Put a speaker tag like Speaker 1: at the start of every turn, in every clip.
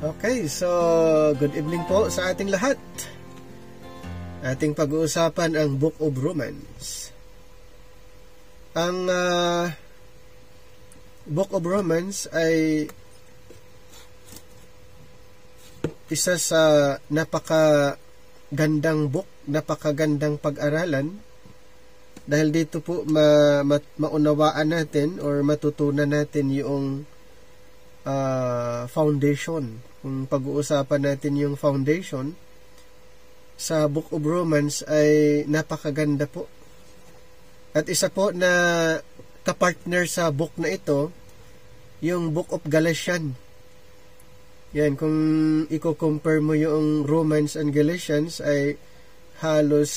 Speaker 1: Okay, so good evening po sa ating lahat. Ating pag-uusapan ang Book of Romans. Ang Book of Romans ay isa sa napakagandang book, napakagandang pag-aralan dahil dito po maunawaan natin or matutunan natin yung foundation. Kung pag-uusapan natin yung foundation sa Book of Romans ay napakaganda po. At isa po na kapartner sa book na ito, yung Book of Galatians. Yan, kung i-compare mo yung Romans and Galatians ay halos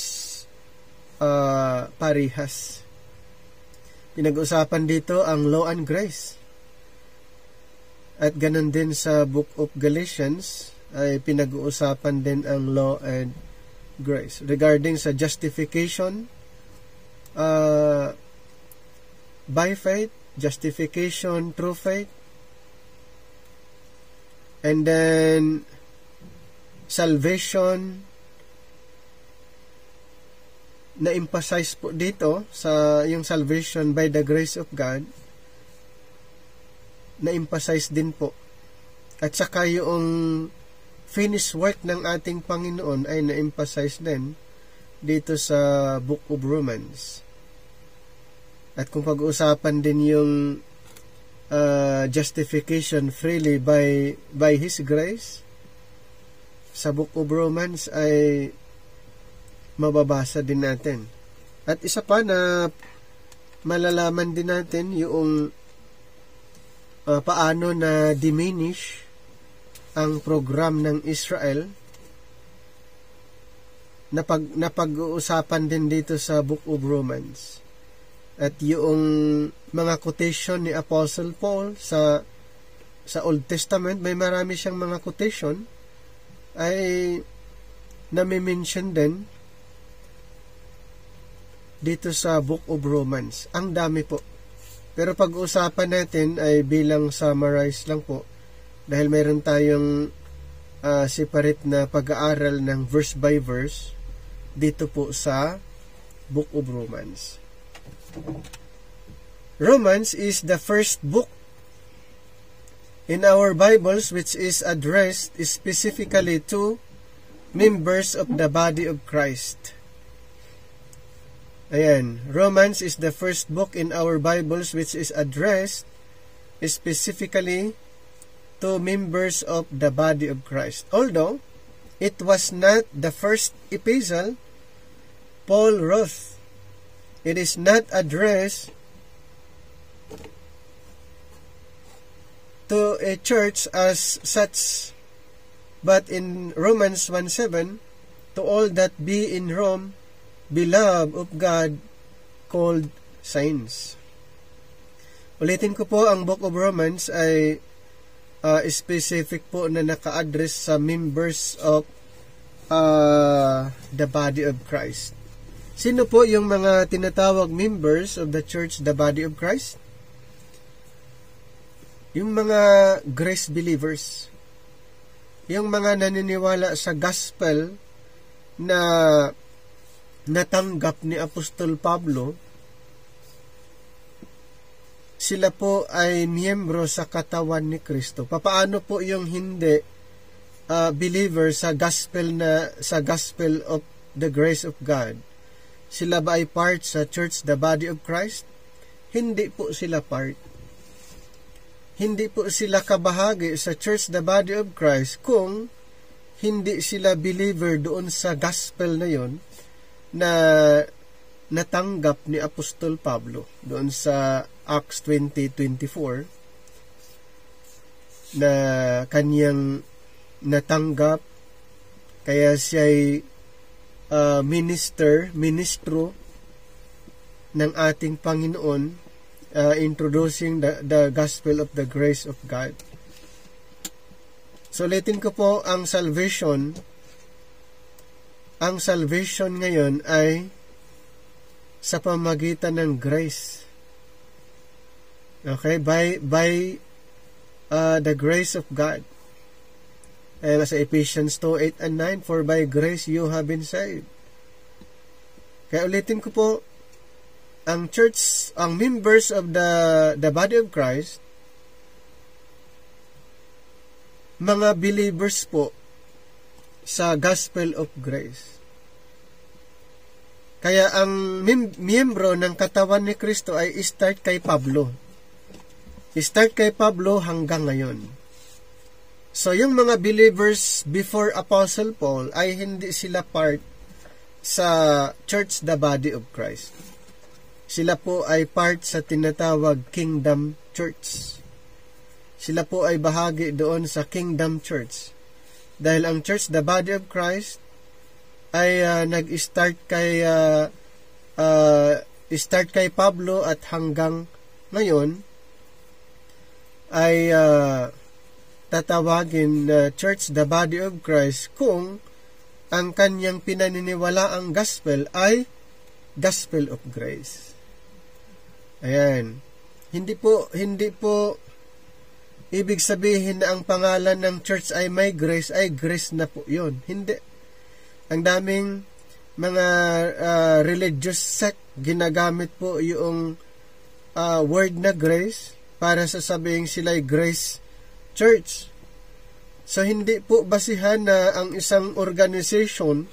Speaker 1: parihas. Pinag-usapan dito ang law and grace. At ganun din sa Book of Galatians ay pinag-uusapan din ang law and grace. Regarding sa justification by faith, justification through faith, and then salvation, na-emphasize po dito sa yung salvation by the grace of God, na-emphasize din po. At saka yung finished work ng ating Panginoon ay na-emphasize din dito sa Book of Romans. At kung pag-uusapan din yung justification freely by His grace, sa Book of Romans ay mababasa din natin. At isa pa na malalaman din natin yung paano na diminish ang program ng Israel na pag-uusapan din dito sa Book of Romans. At yung mga quotation ni Apostle Paul sa Old Testament, may marami siyang mga quotation ay nami-mention din dito sa Book of Romans. Ang dami po. Pero pag-uusapan natin ay bilang summarize lang po dahil mayroon tayong separate na pag-aaral ng verse by verse dito po sa Book of Romans. Romans is the first book in our Bibles which is addressed specifically to members of the body of Christ. Ayan, Romans is the first book in our Bibles which is addressed specifically to members of the body of Christ. Although, it was not the first epistle Paul wrote. It is not addressed to a church as such, but in Romans 1:7, to all that be in Rome, beloved of God, called saints. Ulitin ko po, ang Book of Romans ay specific po na naka-address sa members of the body of Christ. Sino po yung mga tinatawag members of the church, the body of Christ? Yung mga grace believers. Yung mga naniniwala sa gospel na natanggap ni Apostol Pablo, sila po ay miyembro sa katawan ni Kristo. Papaano po yung hindi believer sa gospel of the grace of God? Sila ba ay part sa church, the body of Christ? Hindi po sila part. Hindi po sila kabahagi sa church, the body of Christ kung hindi sila believer doon sa gospel na yon na natanggap ni Apostol Pablo doon sa Acts 20:24 na kanyang natanggap, kaya siya'y ministro ng ating Panginoon, introducing the gospel of the grace of God. So, ulitin ko po ang salvation. Ang salvation ngayon ay sa pamagitan ng grace. Okay? By the grace of God. Sa Ephesians 2:8 and 9, for by grace you have been saved. Kaya ulitin ko po, ang church, ang members of the body of Christ, mga believers po sa gospel of grace. Kaya ang miyembro ng katawan ni Kristo ay start kay Pablo. Start kay Pablo hanggang ngayon. So, yung mga believers before Apostle Paul ay hindi sila part sa church, the body of Christ. Sila po ay part sa tinatawag Kingdom Church. Sila po ay bahagi doon sa Kingdom Church. Dahil ang church, the body of Christ, ay nag-start kay Pablo at hanggang ngayon ay tatawagin na church, the body of Christ, kung ang kanyang pinaniniwalaang gospel ay gospel of grace. Ayan. Hindi po ibig sabihin na ang pangalan ng church ay may grace, ay grace na po yun. Hindi. Ang daming mga religious sect ginagamit po yung word na grace para sasabihin sila'y grace church. So, hindi po basihan na ang isang organization,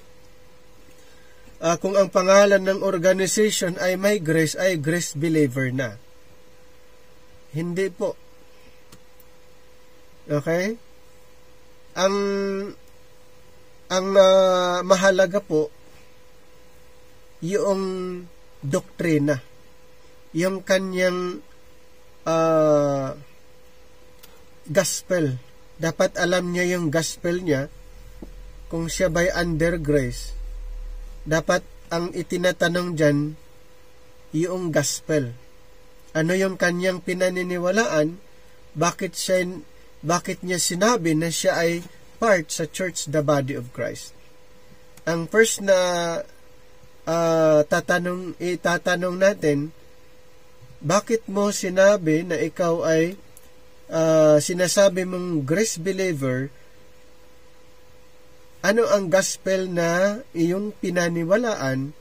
Speaker 1: kung ang pangalan ng organization ay may grace, ay grace believer na. Hindi po. Okay? Ang mahalaga po, yung doktrina, yung kanyang gospel. Dapat alam niya yung gospel niya. Kung siya by under grace, dapat ang itinatanong dyan, yung gospel. Ano yung kanyang pinaniniwalaan? Bakit niya sinabi na siya ay part sa church, the body of Christ? Ang first na itatanong natin, bakit mo sinabi na ikaw ay sinasabi mong grace believer? Ano ang gospel na iyong pinaniwalaan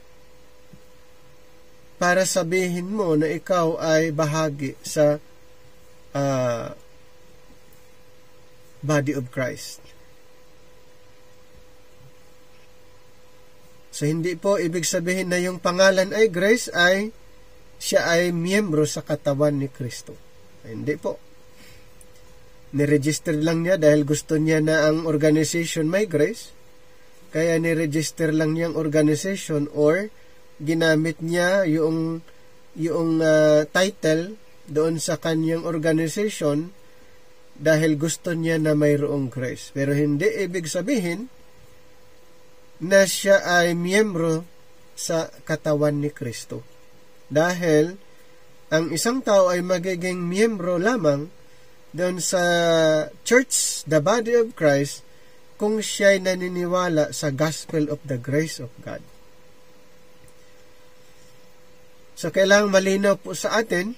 Speaker 1: para sabihin mo na ikaw ay bahagi sa body of Christ? So, hindi po ibig sabihin na yung pangalan ay grace ay siya ay miyembro sa katawan ni Kristo. Hindi po. Niregister lang niya dahil gusto niya na ang organization may grace. Kaya niregister lang niya ang organization or ginamit niya yung title doon sa kanyang organization dahil gusto niya na mayroong grace. Pero hindi ibig sabihin na siya ay miyembro sa katawan ni Kristo. Dahil ang isang tao ay magiging miyembro lamang doon sa church, the body of Christ, kung siya ay naniniwala sa gospel of the grace of God. So, kailangang malinaw po sa atin,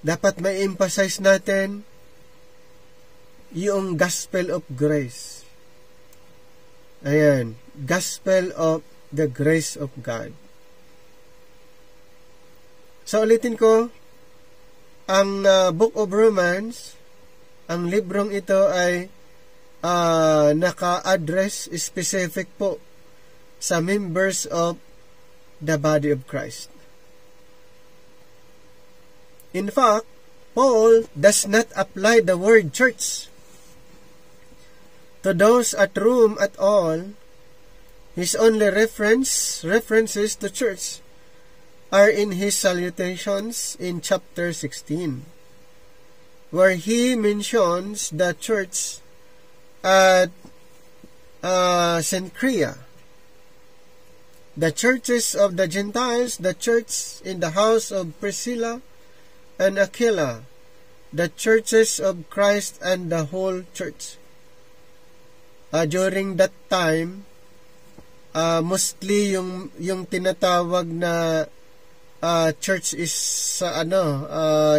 Speaker 1: dapat may emphasize natin yung gospel of grace. Ayan, gospel of the grace of God. So, ulitin ko, ang Book of Romans, ang librong ito ay naka-address specific po sa members of the body of Christ. In fact, Paul does not apply the word church to those at Rome at all. His only references to church are in his salutations in chapter 16, where he mentions the church at Cenchrea, the churches of the Gentiles, the church in the house of Priscilla and Aquila, the churches of Christ and the whole church. During that time, mostly yung tinatawag na church is sa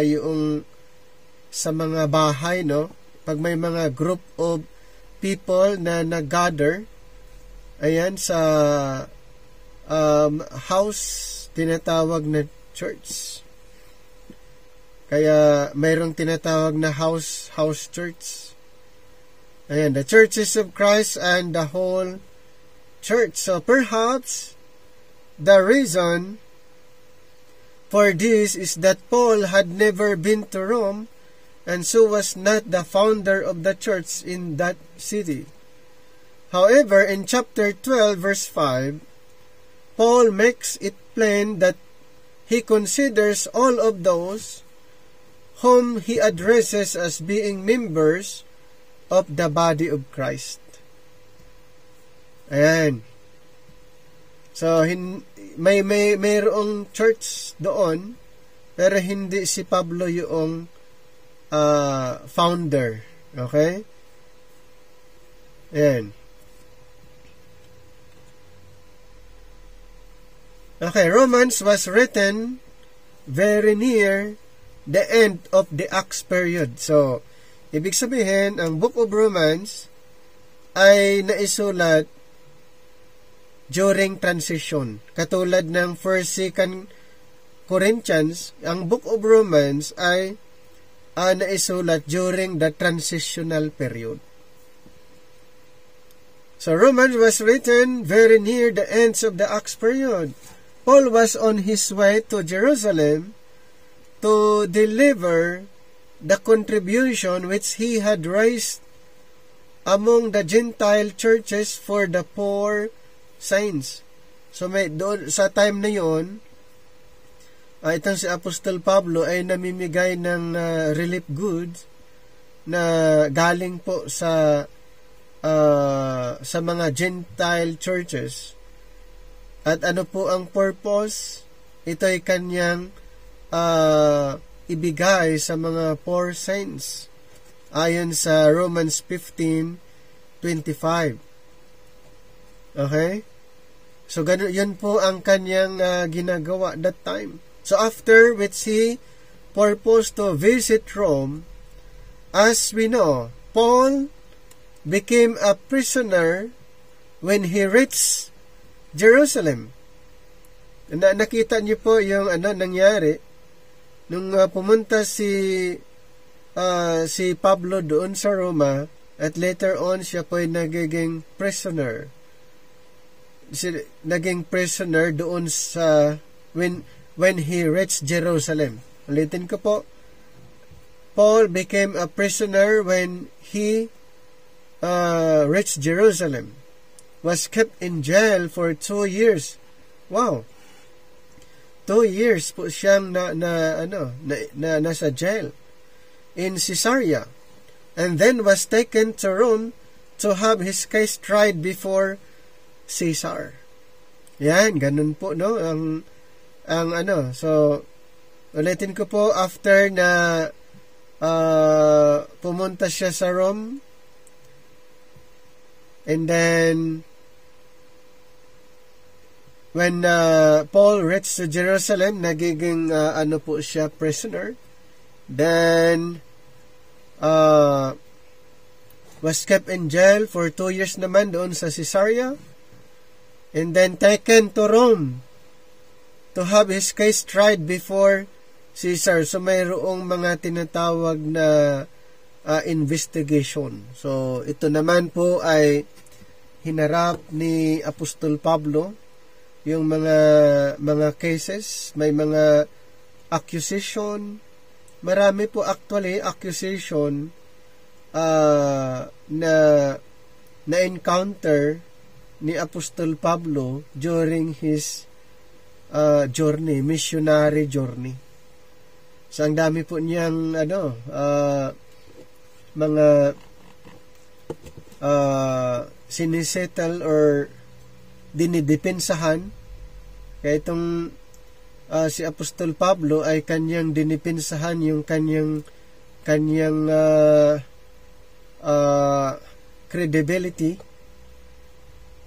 Speaker 1: yung sa mga bahay, no? Pag may mga group of people na nag-gather, ayan, sa house, tinatawag na church. Kaya mayroong tinatawag na house church. Ayan, the churches of Christ and the whole church. So perhaps the reason for this is that Paul had never been to Rome and so was not the founder of the church in that city. However, in chapter 12, verse 5, Paul makes it plain that he considers all of those whom he addresses as being members of the body of Christ. Ayan. So, mayroong church doon, pero hindi si Pablo yung founder. Okay? Ayan. Okay, Romans was written very near the end of the Acts period. So, ibig sabihin, ang Book of Romans ay naisulat during transition. Katulad ng 1st, 2nd Corinthians, ang Book of Romans ay naisulat during the transitional period. So, Romans was written very near the ends of the Acts period. Paul was on his way to Jerusalem to deliver the contribution which he had raised among the Gentile churches for the poor saints. So doon sa time na yon, itong si Apostol Pablo ay namimigay ng relief goods na galing po sa mga Gentile churches. At ano po ang purpose? Ito ay kanyang ibigay sa mga poor saints ayon sa Romans 15:25. Okay? So, yun po ang kanyang ginagawa that time. So, after which he purposed to visit Rome, as we know, Paul became a prisoner when he reached Jerusalem. Nakita niyo po yung nangyari nung pumunta si Pablo doon sa Roma at later on siya po ay naging prisoner. Naging prisoner doon sa when he reached Jerusalem. Ulitin ko po. Paul became a prisoner when he reached Jerusalem. Was kept in jail for 2 years. Wow. 2 years po siyang nasa jail in Caesarea. And then was taken to Rome to have his case tried before Caesar. Yan, ganun po, no? So, ulitin ko po, after na pumunta siya sa Rome, and then when Paul reached to Jerusalem, nagiging po siya prisoner. Then was kept in jail for 2 years naman doon sa Caesarea. And then taken to Rome to have his case tried before Caesar. So mayroong mga tinatawag na investigation. So ito naman po ay hinarap ni Apostol Pablo yung mga cases, may mga accusation, marami po actually accusation na encounter ni Apostol Pablo during his journey, missionary journey. So ang dami po niyang mga sinisettle or dinidepensahan. Kaya itong si Apostol Pablo ay kanyang dinipensahan yung kanyang credibility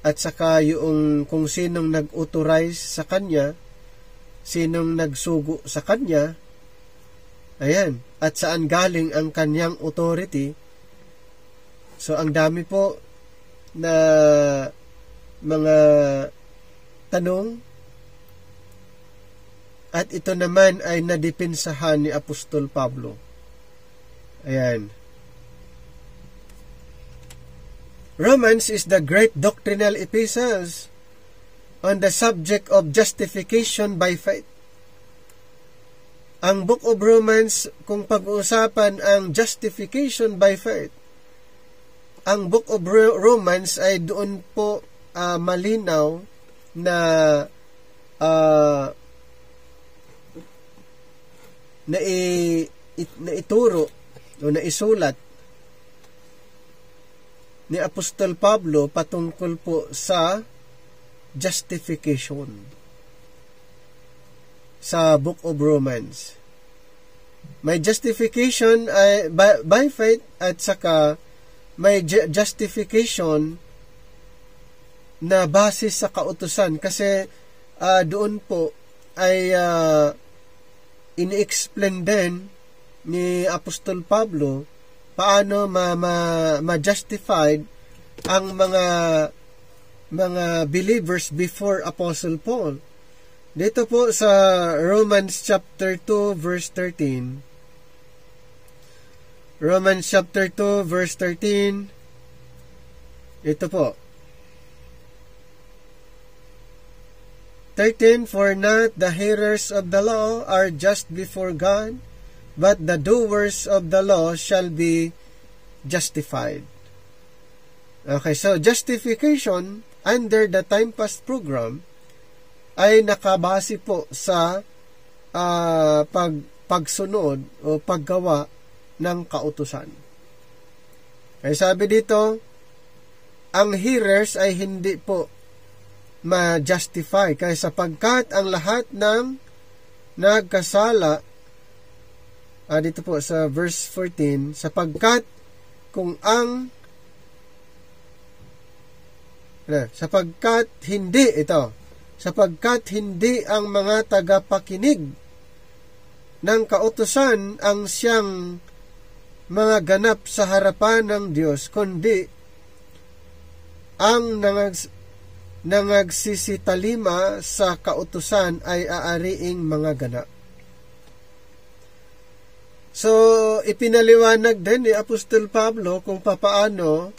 Speaker 1: at saka yung kung sinong nag-authorize sa kanya, sinong nagsugo sa kanya, ayan, at saan galing ang kanyang authority. So, ang dami po na mga tanong, at ito naman ay nadipinsahan ni Apostol Pablo. Ayan. Romans is the great doctrinal epistles on the subject of justification by faith. Ang Book of Romans, kung pag-uusapan ang justification by faith, ang Book of Romans ay doon po malinaw na naituro o naisulat ni Apostol Pablo patungkol po sa justification sa Book of Romans. May justification ay by faith at saka may justification na base sa kautusan kasi doon po ay ini-explain din ni Apostol Pablo paano ma-justified ang mga believers before Apostle Paul. Dito po sa Romans chapter 2 verse 13. Romans chapter 2 verse 13. Ito po. 13, for not the hearers of the law are just before God, but the doers of the law shall be justified. Okay, so justification under the time past program ay nakabase po sa pagsunod o paggawa ng kautusan. Ay sabi dito, ang hearers ay hindi po ma-justify kaya sapagkat ang lahat ng nagkasala dito po sa verse 14, sapagkat hindi ang mga tagapakinig ng kautusan ang siyang mga ganap sa harapan ng Diyos, kundi ang nangagsisitalima sa kautusan ay aariing mga ganap. So, ipinaliwanag din ni Apostol Pablo kung papaano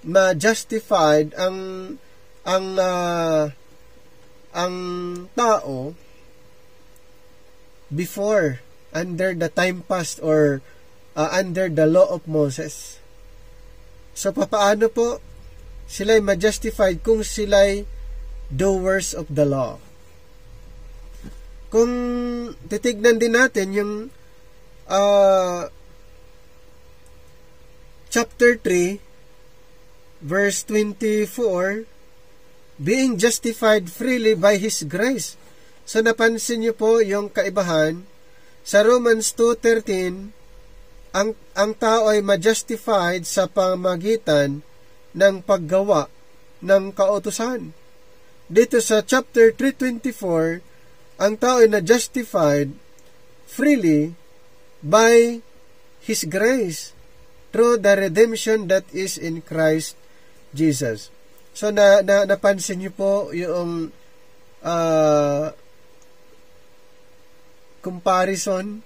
Speaker 1: ma-justified ang tao before, under the time past or under the law of Moses. So, papaano po sila'y ma-justified kung sila'y doers of the law. Kung titignan din natin yung chapter 3 verse 24, being justified freely by His grace. So napansin niyo po yung kaibahan. Sa Romans 2:13, ang tao ay ma-justified sa pamamagitan ng paggawa ng kautusan. Dito sa chapter 3:24, ang tao ay na-justified freely by His grace through the redemption that is in Christ Jesus. So napansin niyo po yung comparison.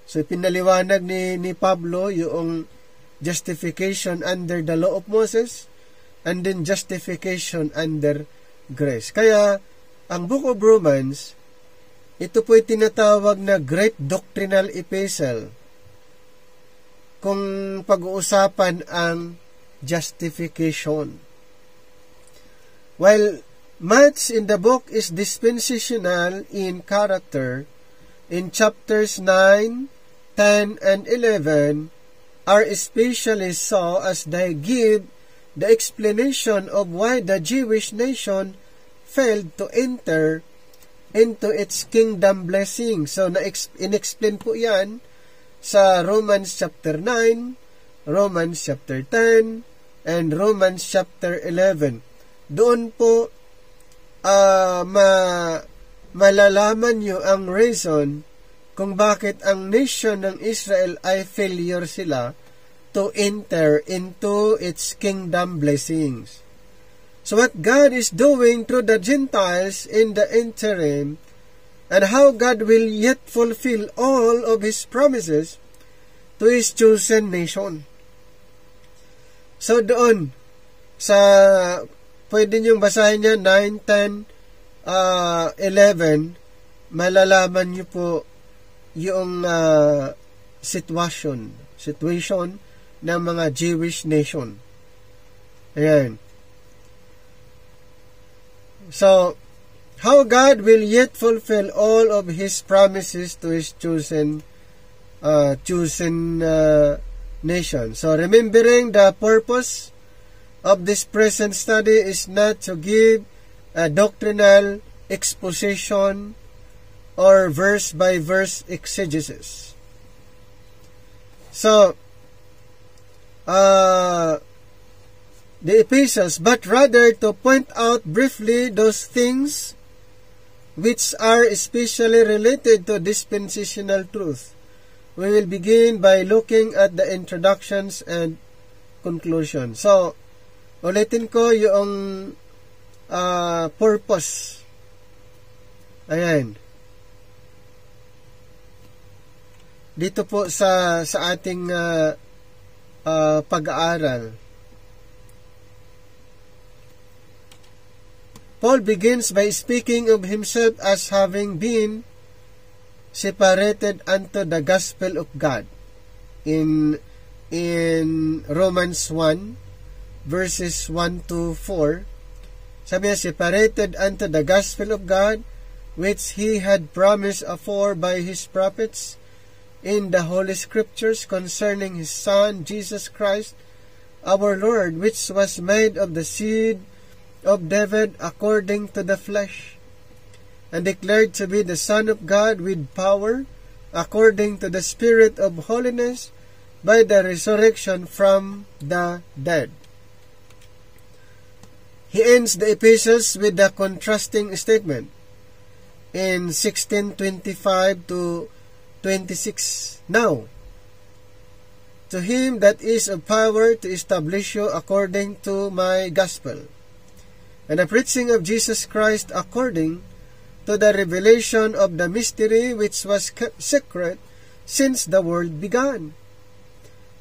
Speaker 1: So pinaliwanag ni Pablo yung justification under the law of Moses and then justification under grace. Kaya ang Book of Romans, ito po'y tinatawag na Great Doctrinal Epistle kung pag-uusapan ang justification. While much in the book is dispensational in character, in chapters 9, 10, and 11 are especially so as they give the explanation of why the Jewish nation failed to enter into its kingdom blessing. So, in-explain po yan sa Romans chapter 9, Romans chapter 10, and Romans chapter 11. Doon po malalaman nyo ang reason kung bakit ang nation ng Israel ay failure sila to enter into its kingdom blessings. So what God is doing through the Gentiles in the interim, and how God will yet fulfill all of His promises to His chosen nation. So doon, sa pwede niyong basahin niya 9, 10, 11, malalaman niyo po yung situation ng mga Jewish nation. Ayan. So, how God will yet fulfill all of His promises to His chosen nation. So, remembering the purpose of this present study is not to give a doctrinal exposition or verse-by-verse exegesis. So, the epistles, but rather to point out briefly those things which are especially related to dispensational truth. We will begin by looking at the introductions and conclusion. So, ulitin ko yung purpose. Ayan. Dito po sa ating pag-aaral. Paul begins by speaking of himself as having been separated unto the gospel of God. In Romans 1, verses 1 to 4, sabi niya, separated unto the gospel of God, which He had promised afore by His prophets in the Holy Scriptures concerning His Son, Jesus Christ, our Lord, which was made of the seed of David according to the flesh, and declared to be the Son of God with power, according to the Spirit of holiness, by the resurrection from the dead. He ends the epistles with the contrasting statement in 16:25 to 26. Now, to Him that is of power to establish you according to my gospel, and the preaching of Jesus Christ according to the revelation of the mystery which was kept secret since the world began,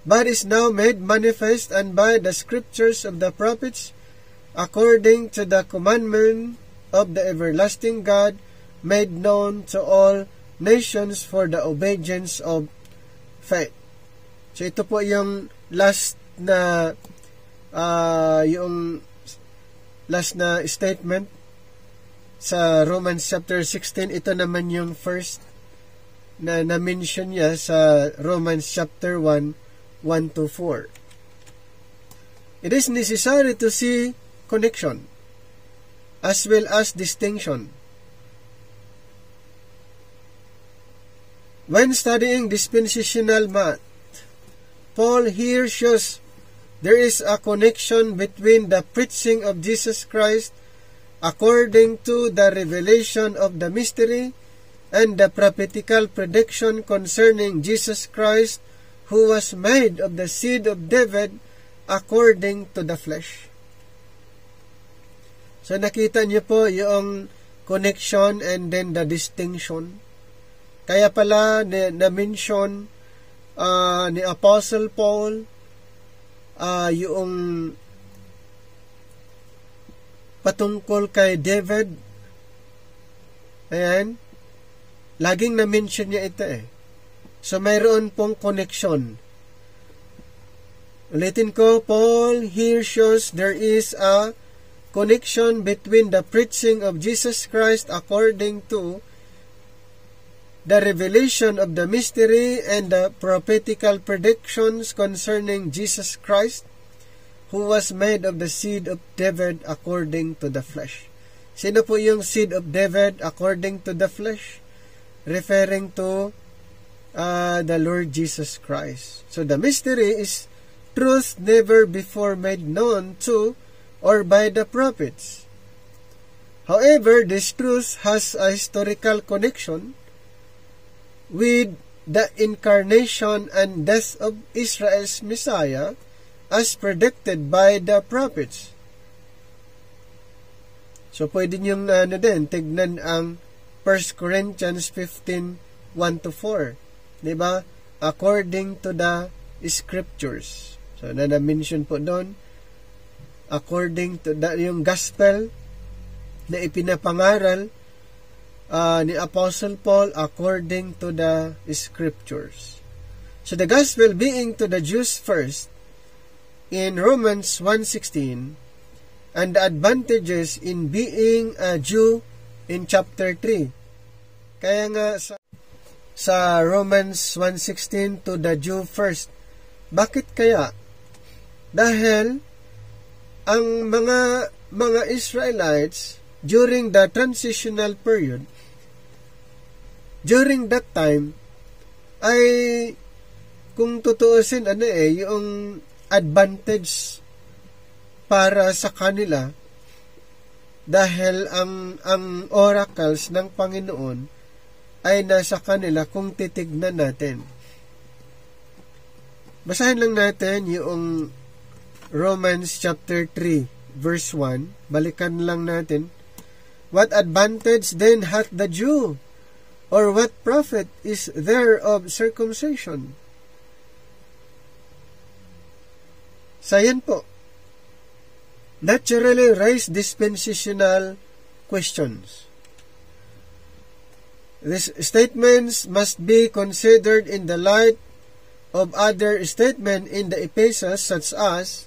Speaker 1: but is now made manifest, and by the scriptures of the prophets, according to the commandment of the everlasting God, made known to all nations for the obedience of faith. So ito po yung last na statement sa Romans chapter 16. Ito naman yung first na na-mention niya sa Romans chapter 1, 1 to 4. It is necessary to see connection as well as distinction. When studying dispensational math, Paul here shows there is a connection between the preaching of Jesus Christ according to the revelation of the mystery and the prophetical prediction concerning Jesus Christ, who was made of the seed of David according to the flesh. So nakita niyo po yung connection and then the distinction. Kaya pala na-mention ni Apostle Paul yung patungkol kay David. Ayan. Laging na-mention niya ito eh. So, mayroon pong connection. Ulitin ko, Paul here shows there is a connection between the preaching of Jesus Christ according to the revelation of the mystery and the prophetical predictions concerning Jesus Christ, who was made of the seed of David according to the flesh. Sino po yung seed of David according to the flesh? Referring to the Lord Jesus Christ. So the mystery is truth never before made known to or by the prophets. However, this truth has a historical connection with the incarnation and death of Israel's Messiah as predicted by the prophets. So, pwede niyong tignan ang 1 Corinthians 15, 1-4. Diba? According to the scriptures. So, na-mention po doon, according to yung gospel na ipinapangaral ni Apostle Paul according to the scriptures. So, the gospel being to the Jews first, in Romans 1:16, and the advantages in being a Jew in chapter 3. Kaya nga sa Romans 1:16, to the Jew first. Bakit kaya? Dahil ang mga Israelites during the transitional period, during that time, ay kung tutuusin yung advantage para sa kanila dahil ang oracles ng Panginoon ay nasa kanila kung titignan natin. Basahin lang natin yung Romans chapter 3 verse 1. Balikan lang natin. What advantage then hath the Jew? Or what profit is there of circumcision? Sayan po. Naturally raise dispensational questions. These statements must be considered in the light of other statements in the epistles, such as,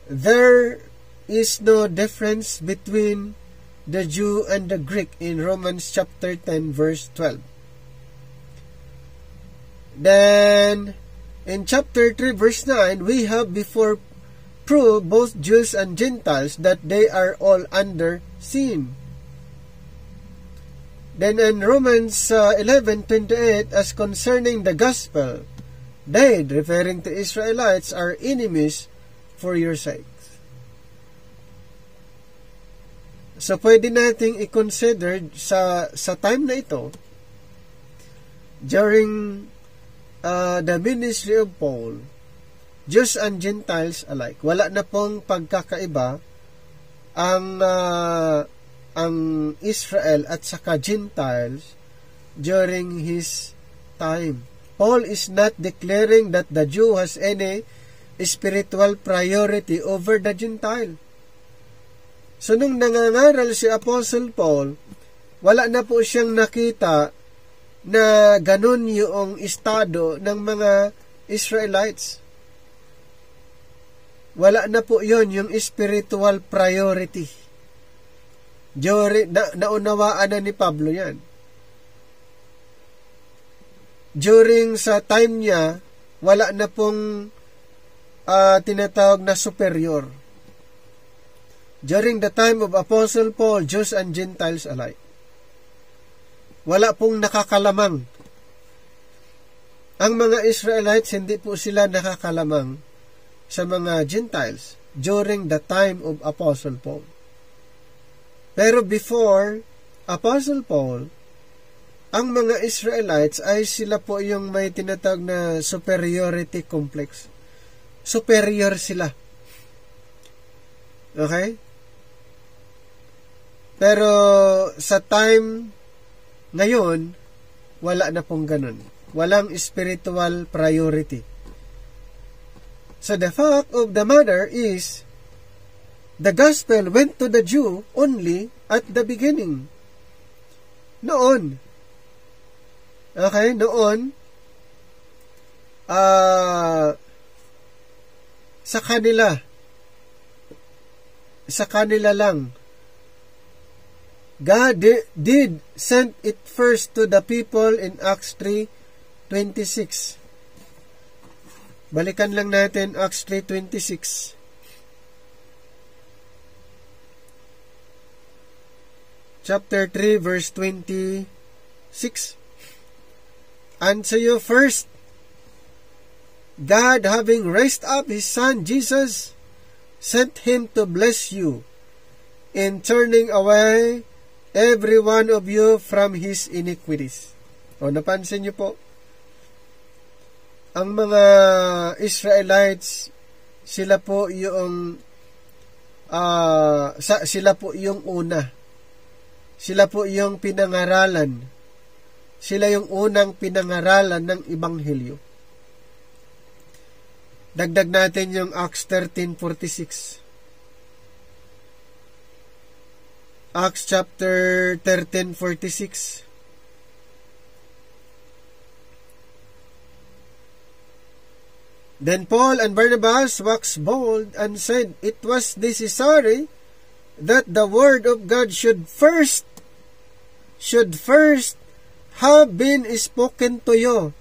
Speaker 1: there is no difference between the Jew and the Greek in Romans chapter 10 verse 12. Then, in chapter 3 verse 9, we have before proved both Jews and Gentiles that they are all under sin. Then in Romans 11:28, as concerning the gospel, they, referring to Israelites, are enemies for your sakes. So pwede nating i-consider sa time na ito, during the ministry of Paul, Jews and Gentiles alike. Wala na pong pagkakaiba ang Israel at saka Gentiles during his time. Paul is not declaring that the Jew has any spiritual priority over the Gentile. So nung nangangaral si Apostle Paul, wala na po siyang nakita na ganun yung estado ng mga Israelites. Wala na po yon yung spiritual priority. Naunawaan na ni Pablo yan. During sa time niya, wala na pong tinatawag na superior. During the time of Apostle Paul, Jews and Gentiles alike. Wala pong nakakalamang. Ang mga Israelites, hindi po sila nakakalamang sa mga Gentiles during the time of Apostle Paul. Pero before Apostle Paul, ang mga Israelites ay sila po yung may tinatawag na superiority complex. Superior sila. Okay? Pero sa time ngayon, wala na pong ganun. Walang spiritual priority. So the fact of the matter is, the gospel went to the Jew only at the beginning. Noon. Okay, noon, sa kanila lang. God did send it first to the people in Acts 3:26. Balikan lang natin Acts 3:26. Chapter 3 verse 26. And so you first, God having raised up His Son Jesus, sent Him to bless you in turning away every one of you from his iniquities. O napansin niyo po, ang mga Israelites, sila po yung una. Sila po yung pinangaralan. Sila yung unang pinangaralan ng Ebanghelyo. Dagdag natin yung Acts 13:46. Acts chapter 13:46. Then Paul and Barnabas waxed bold and said, it was necessary that the word of God should first have been spoken to you,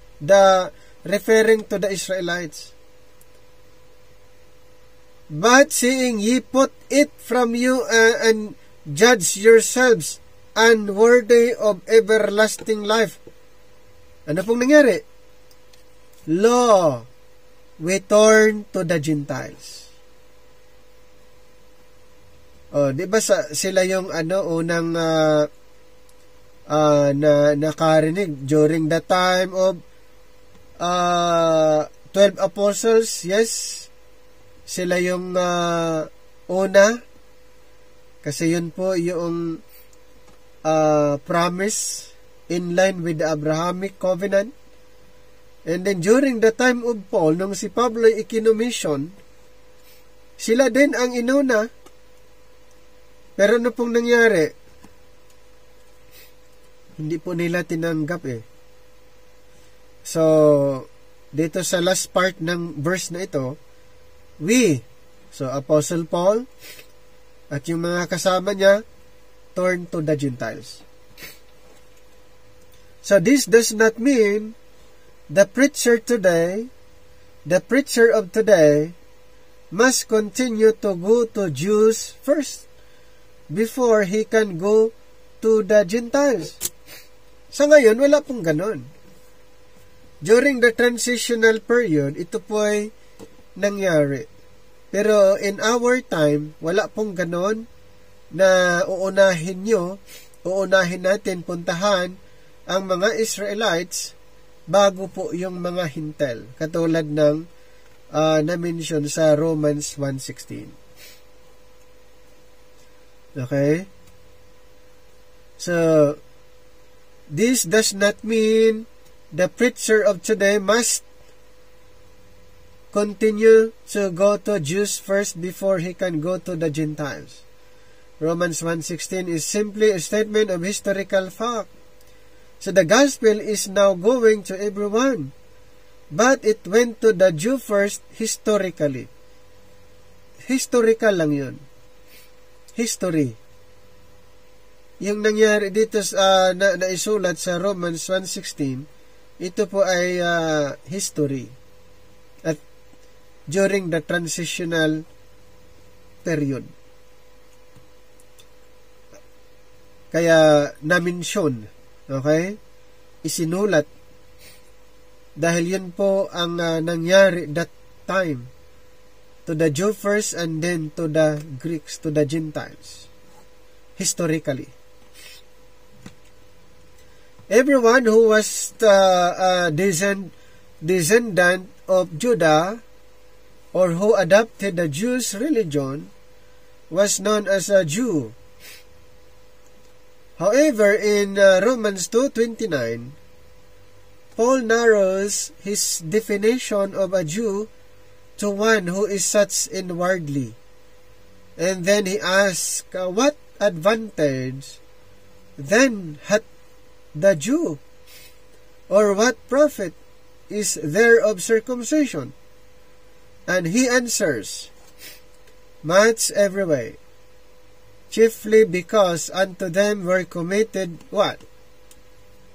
Speaker 1: referring to the Israelites. But seeing ye put it from you and judge yourselves unworthy of everlasting life. Ano pong nangyari? Lo, we turn to the Gentiles. Di ba sila yung unang nakarinig during the time of 12 apostles? Yes, sila yung una, kasi yun po yung promise in line with the Abrahamic covenant. And then during the time of Paul, nung si Pablo ikinumission, sila din ang inuna. Pero ano pong nangyari? Hindi po nila tinanggap So, dito sa last part ng verse na ito, so Apostle Paul at yung mga kasama niya, turn to the Gentiles. So this does not mean the preacher of today must continue to go to Jews first before he can go to the Gentiles. Sa ngayon, wala pong ganon. During the transitional period, ito po ay nangyari. Pero in our time, wala pong ganon na uunahin natin puntahan ang mga Israelites bago po yung mga Hintel, katulad ng na-mention sa Romans 1:16. Okay? So, this does not mean the preacher of today must continue to go to Jews first before he can go to the Gentiles. Romans 1:16 is simply a statement of historical fact. So the gospel is now going to everyone. But it went to the Jew first historically. Historical lang yun. History. Yung nangyari dito na isulat sa Romans 1:16, ito po ay history. At during the transitional period. Kaya na-mention, okay? Isinulat. Dahil yun po ang nangyari that time. To the Jew first and then to the Greeks, to the Gentiles. Historically. Everyone who was descendant of Judah or who adopted the Jewish religion was known as a Jew. However, in Romans 2:29, Paul narrows his definition of a Jew to one who is such inwardly. And then he asks, what advantage then hath the Jew? Or what profit is there of circumcision? And he answers, much every way, chiefly because unto them were committed what?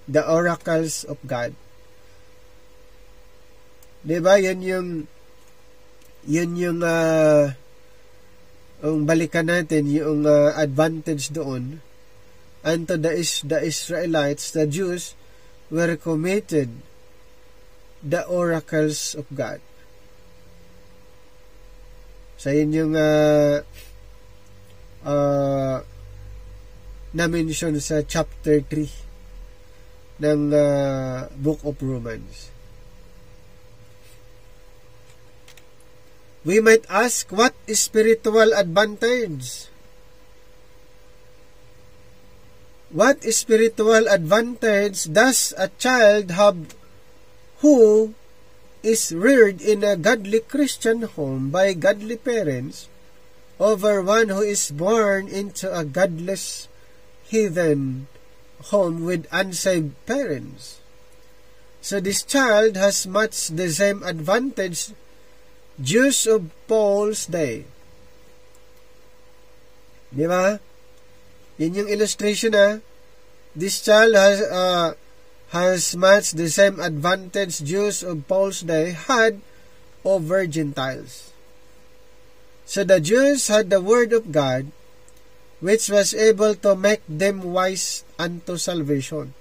Speaker 1: The oracles of God. Diba? Yun yung balikan natin yung advantage doon. Unto the Israelites, the Jews, were committed the oracles of God. So yun yung na-mention sa chapter 3 ng Book of Romans. We might ask, what spiritual advantage? What spiritual advantage does a child have who is reared in a godly Christian home by godly parents over one who is born into a godless heathen home with unsaved parents? So this child has much the same advantage Jews of Paul's day. Di ba? Yun yung illustration This child has much the same advantage Jews of Paul's day had over Gentiles. So the Jews had the word of God, which was able to make them wise unto salvation.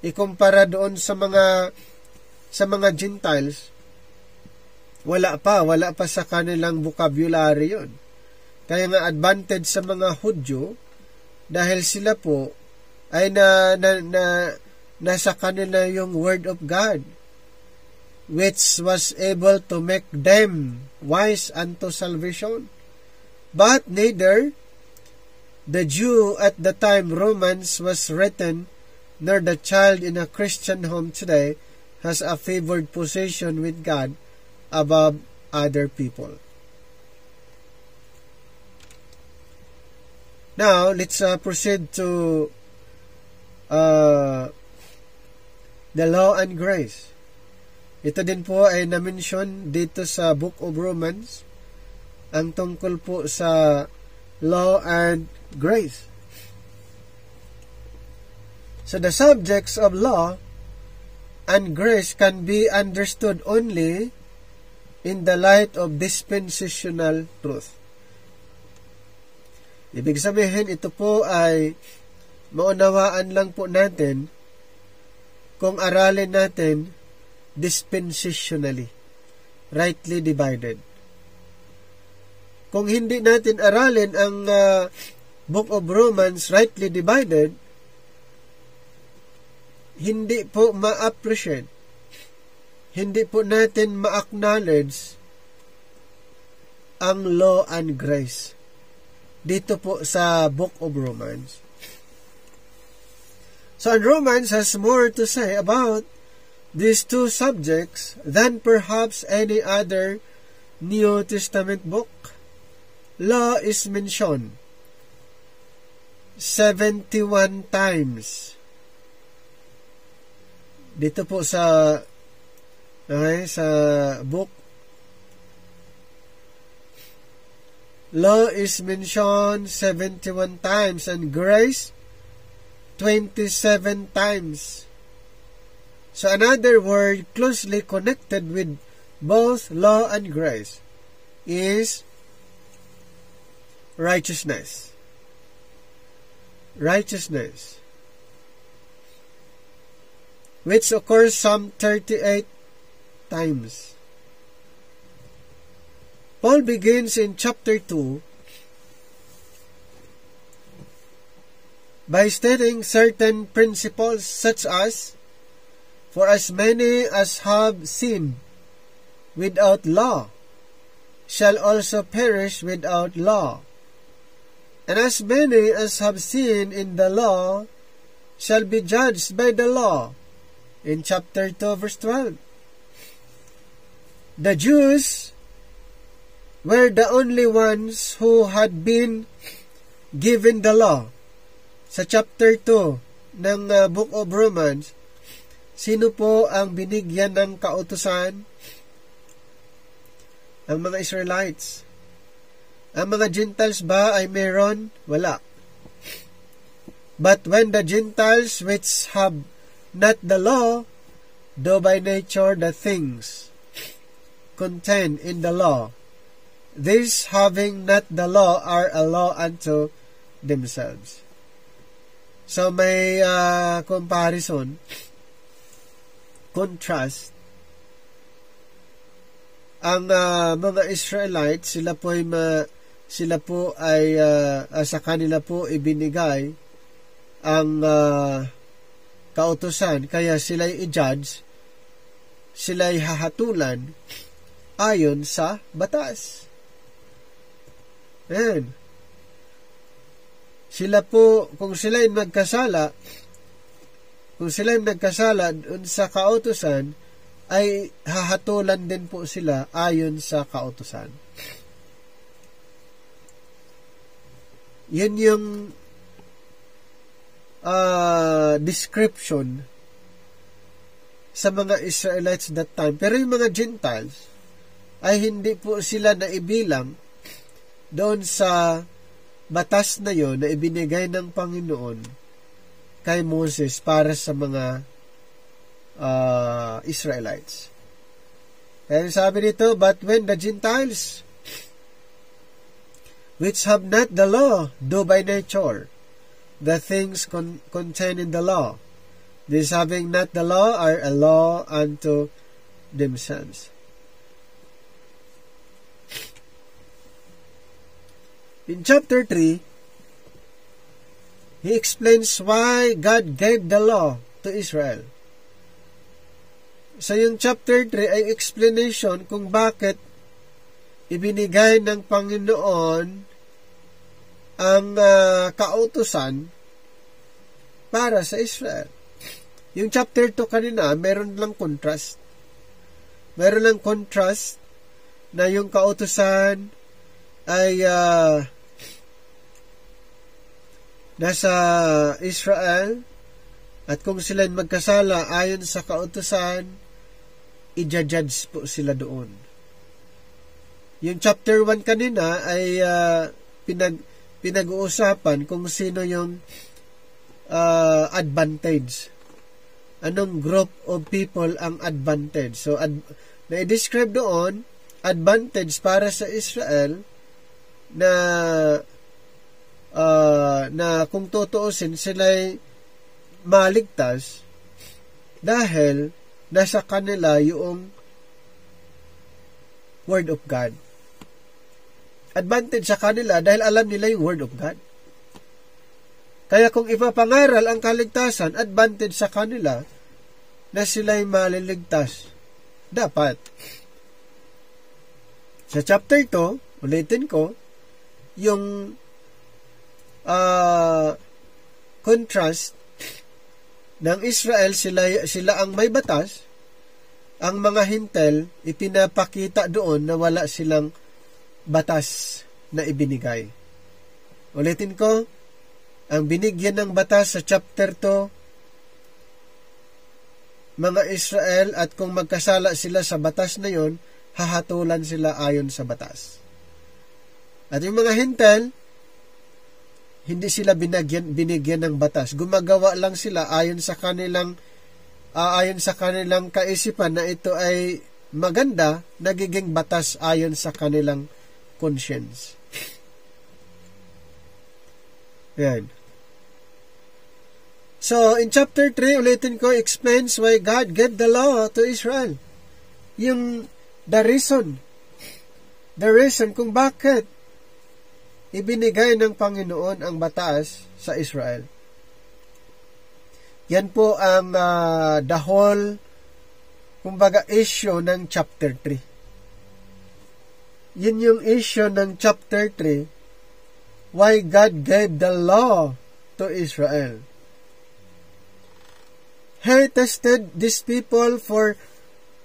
Speaker 1: Ikumpara doon sa mga Gentiles, wala pa sa kanilang vocabulary yon. Kaya nga advantage sa mga Hudyo, dahil sila po ay nasa kanila yung word of God, which was able to make them wise unto salvation. But neither the Jew at the time Romans was written, nor the child in a Christian home today has a favored position with God above other people. Now, let's proceed to the law and grace. Ito din po ay na-mention dito sa Book of Romans, ang tungkol po sa law and grace. So the subjects of law and grace can be understood only in the light of dispensational truth. Ibig sabihin, ito po ay maunawaan lang po natin kung aralin natin dispensationally, rightly divided. Kung hindi natin aralin ang Book of Romans rightly divided, hindi po ma-appreciate, hindi po natin ma-acknowledge ang law and grace dito po sa Book of Romans. So, and Romans has more to say about these two subjects than perhaps any other New Testament book. Law is mentioned 71 times. Dito po sa book, law is mentioned 71 times and grace 27 times. So another word closely connected with both law and grace is righteousness. Righteousness, which occurs some 38 times. Paul begins in chapter 2 by stating certain principles such as, for as many as have sinned without law shall also perish without law, and as many as have sinned in the law shall be judged by the law, in chapter 2 verse 12. The Jews were the only ones who had been given the law. Sa chapter 2 ng Book of Romans, sino po ang binigyan ng kautusan? Ang mga Israelites. Ang mga Gentiles ba ay meron? Wala. But when the Gentiles which have not the law, do by nature the things contained in the law, these having not the law are a law unto themselves. So may comparison, contrast. Ang mga Israelites, sila po ay sa kanila po ibinigay ang kautusan, kaya sila'y i-judge, sila'y hahatulan ayon sa batas. Ayan. Sila po, kung sila'y nagkasala doon sa kautusan, ay hahatulan din po sila ayon sa kautusan. Yun yung description sa mga Israelites that time. Pero yung mga Gentiles ay hindi po sila naibilang doon sa batas na yon na ibinigay ng Panginoon kay Moses para sa mga Israelites. Kaya sabi dito, but when the Gentiles which have not the law do by nature the things contained in the law, these having not the law are a law unto themselves. In chapter 3, he explains why God gave the law to Israel. So yung chapter 3 ay explanation kung bakit ibinigay ng Panginoon ang kautusan para sa Israel. Yung chapter 2 kanina, meron lang contrast. Meron lang contrast na yung kautusan ay nasa Israel, at kung sila magkasala ayon sa kautusan, i-judge po sila doon. Yung chapter 1 kanina ay pinag-uusapan kung sino yung advantage. Anong group of people ang advantage? So, na-describe doon, advantage para sa Israel na kung tutuusin sila'y maligtas dahil nasa kanila yung Word of God. Advantage sa kanila dahil alam nila yung Word of God. Kaya kung ipapangaral ang kaligtasan, advantage sa kanila na sila'y maliligtas. Dapat. Sa chapter 2, ulitin ko, yung contrast ng Israel, sila ang may batas, ang mga Hintel, ipinapakita doon na wala silang batas na ibinigay. Ulitin ko, ang binigyan ng batas sa chapter 2, mga Israel, at kung magkasala sila sa batas na yon, hahatulan sila ayon sa batas. At yung mga Hintel, hindi sila binigyan ng batas. Gumagawa lang sila ayon sa kanilang kaisipan na ito ay maganda, nagiging batas ayon sa kanilang conscience. Yan. So, in chapter 3, ulitin ko, explains why God gave the law to Israel. Yung the reason kung bakit ibinigay ng Panginoon ang batas sa Israel. Yan po ang the whole, kumbaga, issue ng chapter 3. Yun yung issue ng chapter 3, why God gave the law to Israel. He tested these people for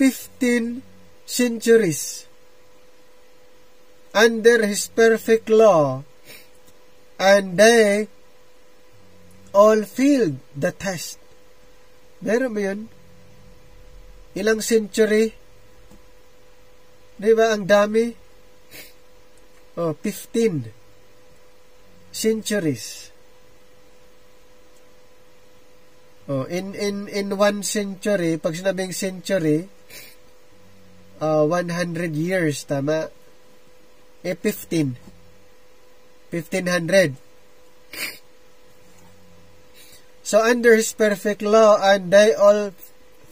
Speaker 1: 15 centuries under His perfect law, and they all failed the test. Meron mo yun? Ilang century? Di ba ang dami? 15 centuries. In one century, pag sinabing century, 100 years, tama? 1500. So, under His perfect law, and they all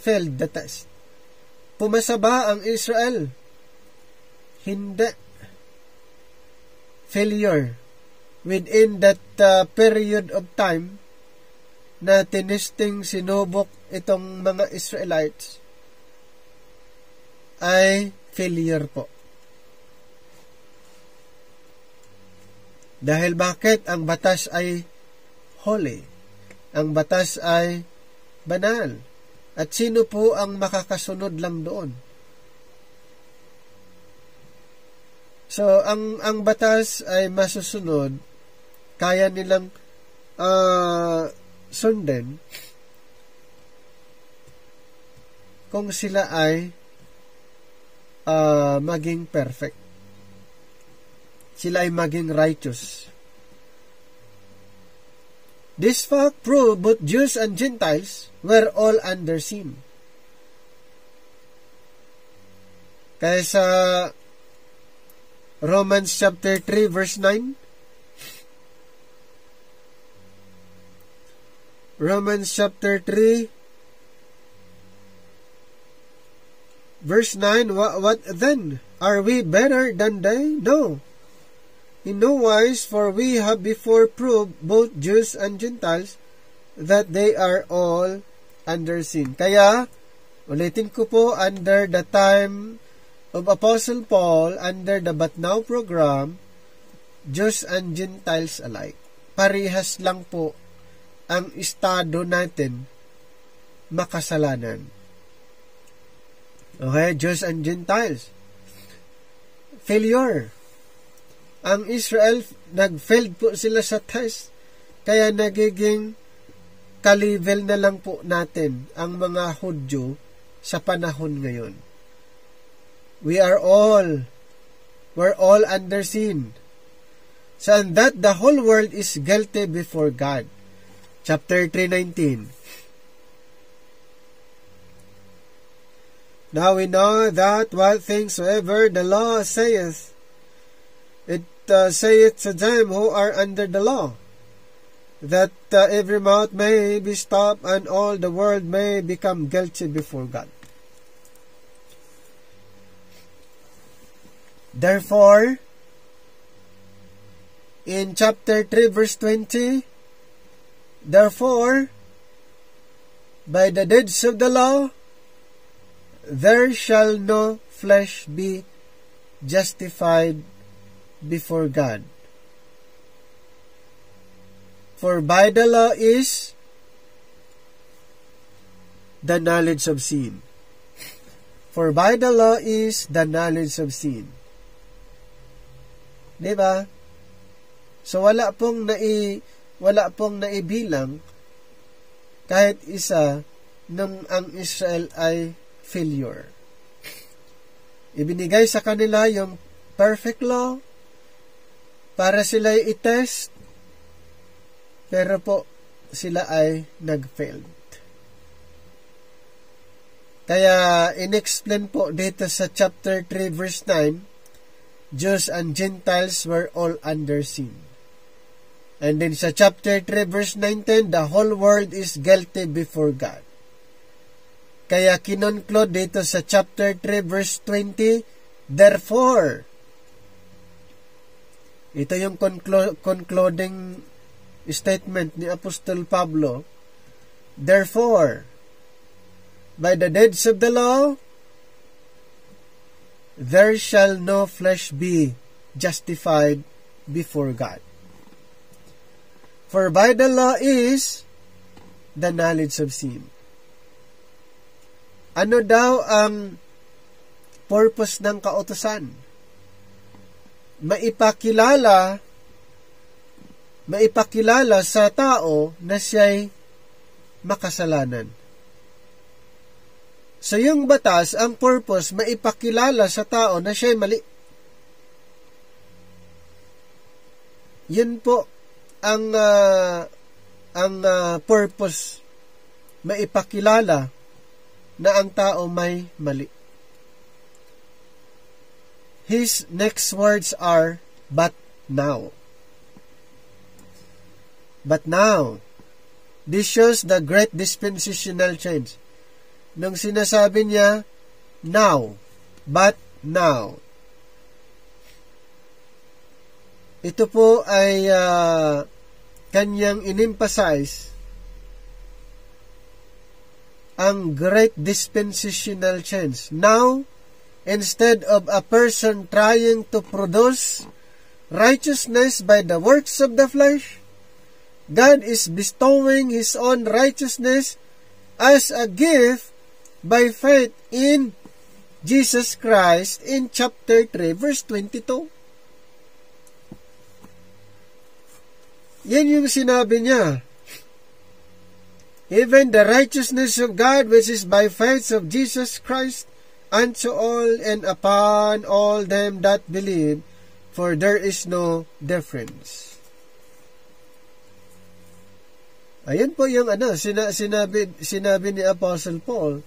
Speaker 1: failed the test. Pumasa ba ang Israel? Hindi. Failure. Within that period of time, na tinisting sinubok itong mga Israelites ay failure po. Dahil bakit? Ang batas ay holy. Ang batas ay banal. At sino po ang makakasunod lang doon? So, ang batas ay masusunod, kaya nilang sundin kung sila ay maging perfect. Sila ay maging righteous. This fact proved both Jews and Gentiles were all under sin. Kaya sa Romans chapter 3 verse 9, Romans chapter 3 verse 9, what then? Are we better than they? No. In no wise, for we have before proved, both Jews and Gentiles, that they are all under sin. Kaya, ulitin ko po, under the time of Apostle Paul, under the But Now program, Jews and Gentiles alike. Parehas lang po ang estado natin makasalanan. Okay, Jews and Gentiles. Failure. Ang Israel, nag-failed po sila sa test, kaya nagiging ka-level na lang po natin ang mga Hudyo sa panahon ngayon. We're all under sin. So, and that the whole world is guilty before God. Chapter 3:19. Now we know that what things soever the law saith, it saith to them who are under the law, that every mouth may be stopped, and all the world may become guilty before God. Therefore, in chapter 3 verse 20, therefore, by the deeds of the law, there shall no flesh be justified before God. For by the law is the knowledge of sin. For by the law is the knowledge of sin. Diba? So wala pong naibilang kahit isa nung ang Israel ay failure. Ibinigay sa kanila yung perfect law para sila i-test, pero po sila ay nag-failed. Kaya in-explain po dito sa chapter 3 verse 9, Jews and Gentiles were all under sin. And then sa chapter 3 verse 19, the whole world is guilty before God. Kaya kinonclude dito sa chapter 3 verse 20, therefore, ito yung concluding statement ni Apostol Pablo, therefore, by the deeds of the law, there shall no flesh be justified before God. For by the law is the knowledge of sin. Ano daw ang purpose ng kautusan? Maipakilala sa tao na siya'y makasalanan. So yung batas, ang purpose, maipakilala sa tao na siya'y mali. Yun po ang purpose, maipakilala na ang tao may mali. His next words are, but now. But now. This shows the great dispensational change. Nung sinasabi niya, now. But now. Ito po ay kanyang in-emphasize ang great dispensational change. Now, instead of a person trying to produce righteousness by the works of the flesh, God is bestowing His own righteousness as a gift by faith in Jesus Christ in chapter 3, verse 22. Yan yung sinabi niya. Even the righteousness of God, which is by faith of Jesus Christ, unto all and upon all them that believe, for there is no difference. Ayan po yung sinabi ni Apostle Paul.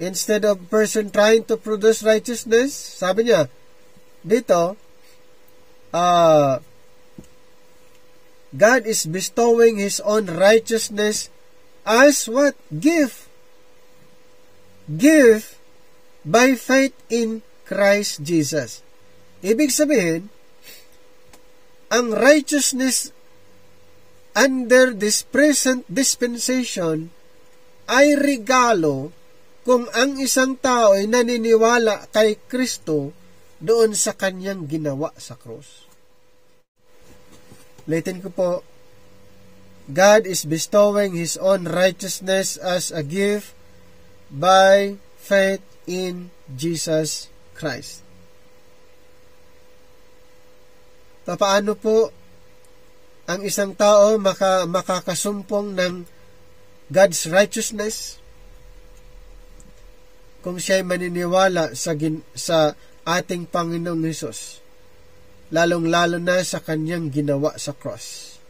Speaker 1: Instead of person trying to produce righteousness, sabi niya, dito, God is bestowing His own righteousness as what? Gift. Gift by faith in Christ Jesus. Ibig sabihin, ang righteousness under this present dispensation ay regalo kung ang isang tao ay naniniwala kay Kristo doon sa kanyang ginawa sa krus. Ulitin ko po, God is bestowing His own righteousness as a gift by faith in Jesus Christ. Paano po ang isang tao makakasumpong ng God's righteousness kung siya'y maniniwala sa ating Panginoong Hesus, lalong-lalo na sa kanyang ginawa sa cross.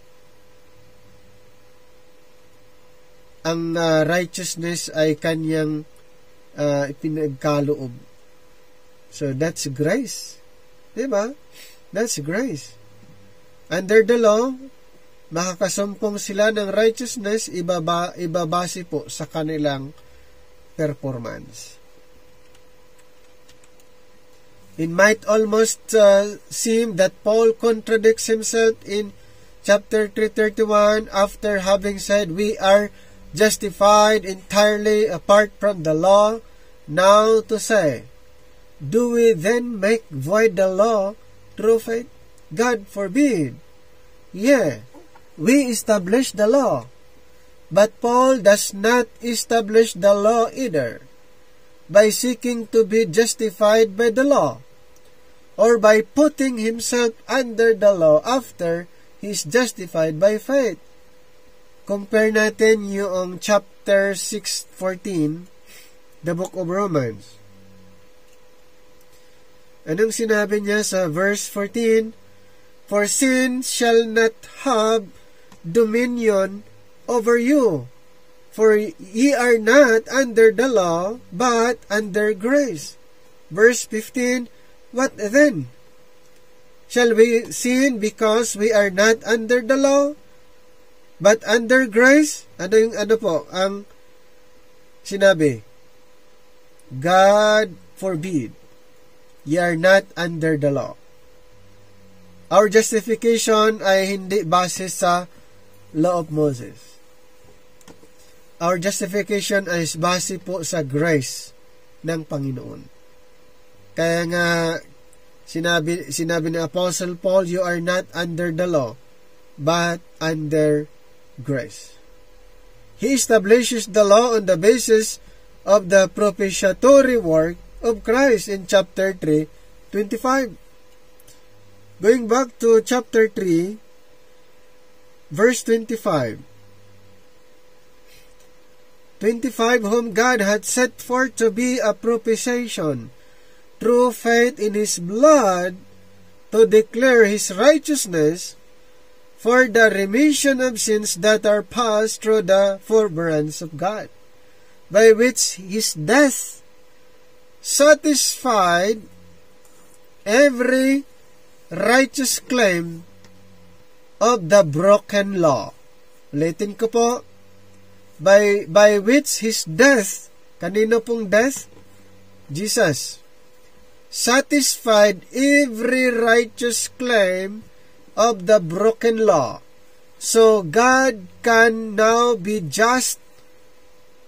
Speaker 1: Ang righteousness ay kanyang ipinagkaloob. So that's grace. Diba? That's grace. Under the law, makakasumpong sila ng righteousness, ibabase po sa kanilang performance. It might almost seem that Paul contradicts himself in chapter 3:31 after having said, we are justified entirely apart from the law, now to say, do we then make void the law through faith? God forbid. Yeah, we establish the law. But Paul does not establish the law either by seeking to be justified by the law or by putting himself under the law after he is justified by faith. Compare natin yung chapter 6:14, the book of Romans. Anong sinabi niya sa verse 14? For sin shall not have dominion over you, for ye are not under the law, but under grace. Verse 15, what then? Shall we sin because we are not under the law, but under grace? Ano po ang sinabi? God forbid. Ye are not under the law. Our justification ay hindi base sa law of Moses. Our justification ay base po sa grace ng Panginoon. Kaya nga sinabi ni Apostle Paul, you are not under the law, but under grace. He establishes the law on the basis of the propitiatory work of Christ in chapter 3:25. Going back to chapter 3, verse 25. 25, whom God had set forth to be a propitiation through faith in His blood to declare His righteousness for the remission of sins that are passed through the forbearance of God, by which His death satisfied every righteous claim of the broken law. Ulitin ko po, by which His death, kanino pong death? Jesus. Satisfied every righteous claim of the broken law. So God can now be just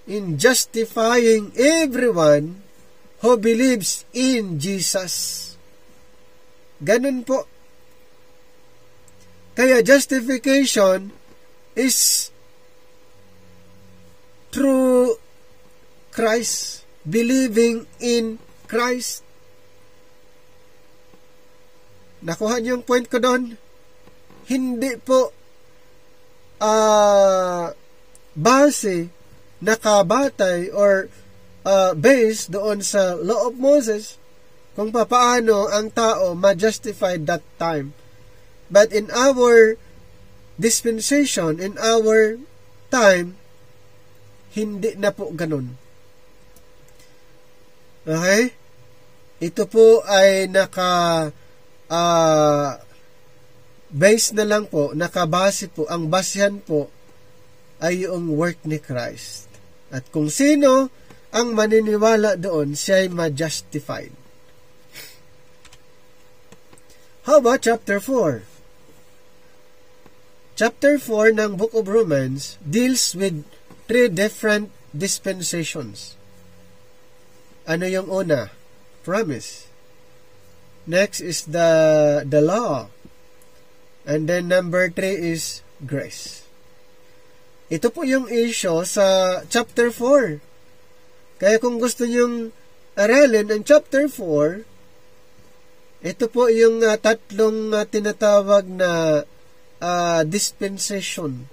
Speaker 1: in justifying everyone who believes in Jesus. Ganun po. Kaya justification is through Christ, believing in Christ. Nakuha niyo yung point ko doon? Hindi po base, nakabatay, or based doon sa law of Moses kung papaano ang tao ma-justify that time. But in our dispensation, in our time, hindi na po ganun. Okay? Ito po ay base na lang po, nakabase po, ang basehan po ay yung work ni Christ. At kung sino ang maniniwala doon, siya ay ma-justified. How about chapter 4? Chapter 4 ng Book of Romans deals with 3 different dispensations. Ano yung una? Promise. Next is the law. And then number 3 is grace. Ito po yung issue sa chapter 4. Kaya kung gusto nyong aralin ang chapter 4, ito po yung tatlong tinatawag na dispensation.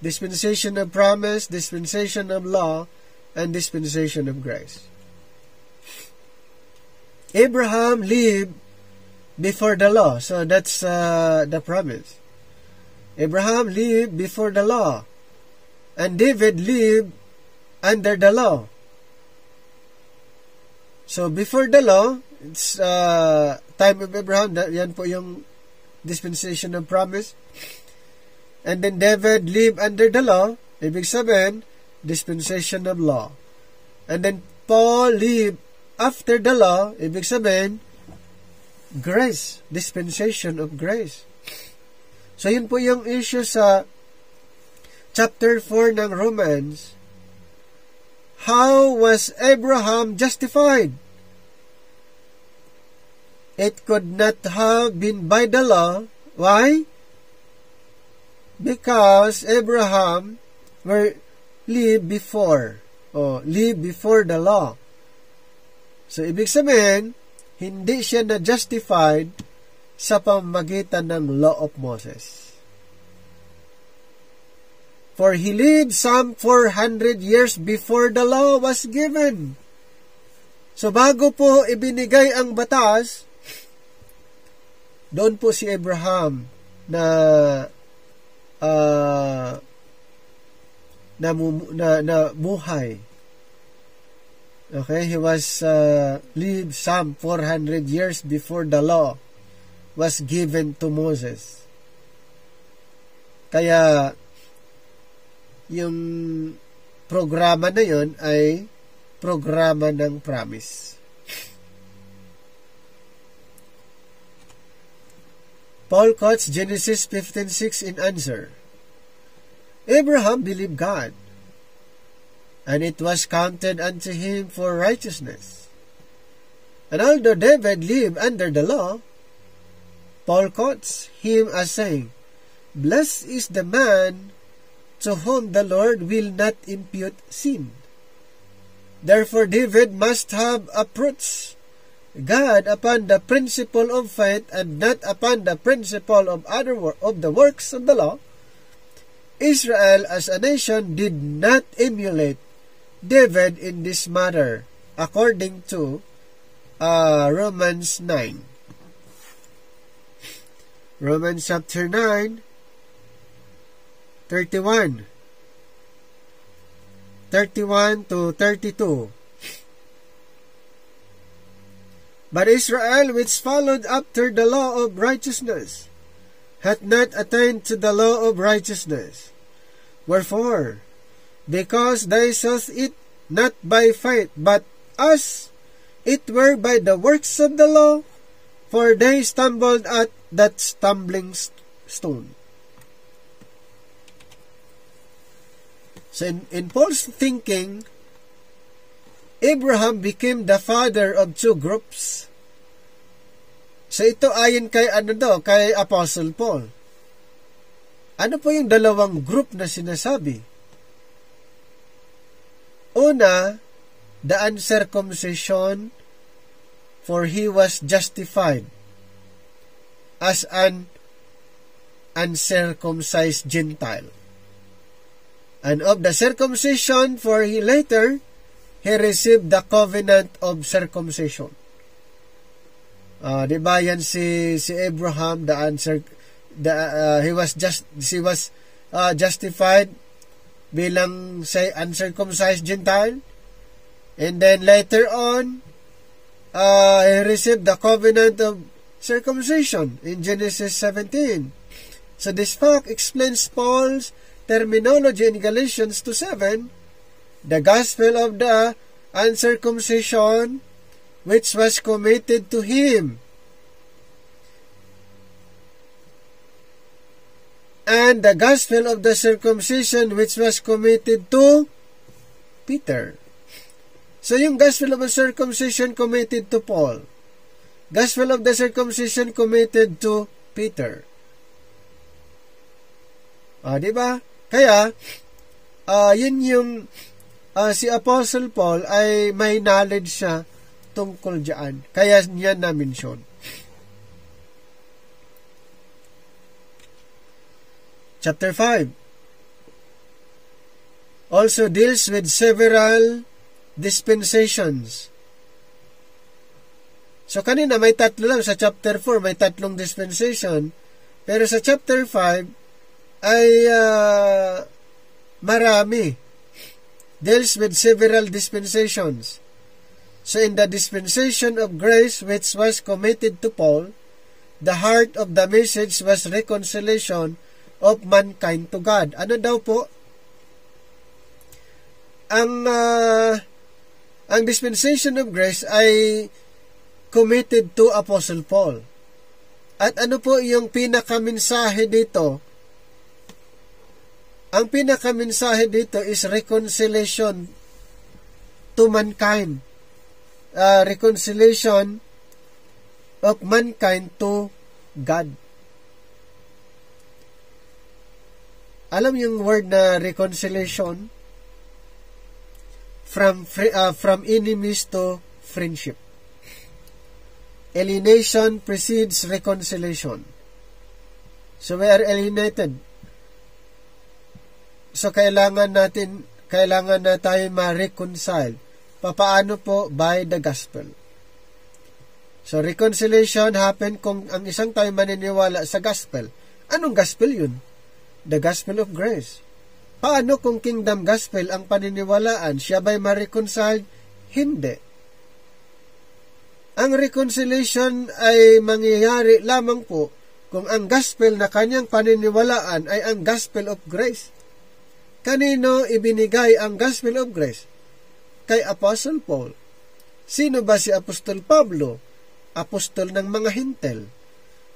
Speaker 1: Dispensation of promise, dispensation of law, and dispensation of grace. Abraham lived before the law, so that's the promise. Abraham lived before the law, and David lived under the law. So before the law, it's time of Abraham, yan po yung dispensation of promise. And then David lived under the law, ibig sabihin, dispensation of law. And then Paul lived after the law, ibig sabihin, grace, dispensation of grace. So yun po yung issue sa chapter 4 ng Romans. How was Abraham justified? It could not have been by the law. Why? Because Abraham lived before the law. So, ibig sabihin, hindi siya na-justified sa pamamagitan ng law of Moses. For he lived some 400 years before the law was given. So, bago po ibinigay ang batas, doon po si Abraham na buhay. Okay, he was lived some 400 years before the law was given to Moses. Kaya yung programa na yon ay programa ng promise. Paul quotes Genesis 15:6 in answer. Abraham believed God, and it was counted unto him for righteousness. And although David lived under the law, Paul quotes him as saying, Blessed is the man to whom the Lord will not impute sin. Therefore David must have approached God upon the principle of faith and not upon the principle of the works of the law. Israel as a nation did not emulate David in this matter, according to Romans 9. Romans chapter 9, 31 to 32. But Israel, which followed after the law of righteousness, hath not attained to the law of righteousness. Wherefore, because they sought it not by faith, but as it were by the works of the law, for they stumbled at that stumbling stone. So in Paul's thinking, Abraham became the father of two groups. So ito ayon kay kay Apostle Paul. Ano po yung dalawang group na sinasabi? Una, the uncircumcision, for he was justified as an uncircumcised Gentile. And of the circumcision, for he received the covenant of circumcision. Diba yan si Abraham, he was justified bilang say uncircumcised Gentile, and then later on he received the covenant of circumcision in Genesis 17. So this fact explains Paul's terminology in Galatians 2:7, the gospel of the uncircumcision which was committed to him, and the gospel of the circumcision which was committed to Peter. So yung gospel of the circumcision committed to Paul, gospel of the circumcision committed to Peter. Diba? Kaya, yun yung si Apostle Paul ay may knowledge siya tungkol dyan. Kaya niya na-mention. Chapter 5 also deals with several dispensations. So kanina may tatlo lang. Sa chapter 4 may tatlong dispensation. Pero sa chapter 5 ay marami. Deals with several dispensations. So in the dispensation of grace which was committed to Paul, the heart of the message was reconciliation of mankind to God. Ano daw po? Ang dispensation of grace ay committed to Apostle Paul. At ano po yung pinakaminsahe dito? Ang pinakaminsahe dito is reconciliation to mankind. Reconciliation of mankind to God. Alam yung word na reconciliation? From enemies to friendship. Alienation precedes reconciliation. So we are alienated. So kailangan na tayo ma-reconcile. Papaano po? By the gospel. So reconciliation happen kung ang isang tayo maniniwala sa gospel. Anong gospel yun? The gospel of grace. Paano kung kingdom gospel ang paniniwalaan? Siya ba'y ma-reconciled? Hindi. Ang reconciliation ay mangyayari lamang po kung ang gospel na kanyang paniniwalaan ay ang gospel of grace. Kanino ibinigay ang gospel of grace? Kay Apostle Paul. Sino ba si Apostol Pablo? Apostol ng mga Hintel.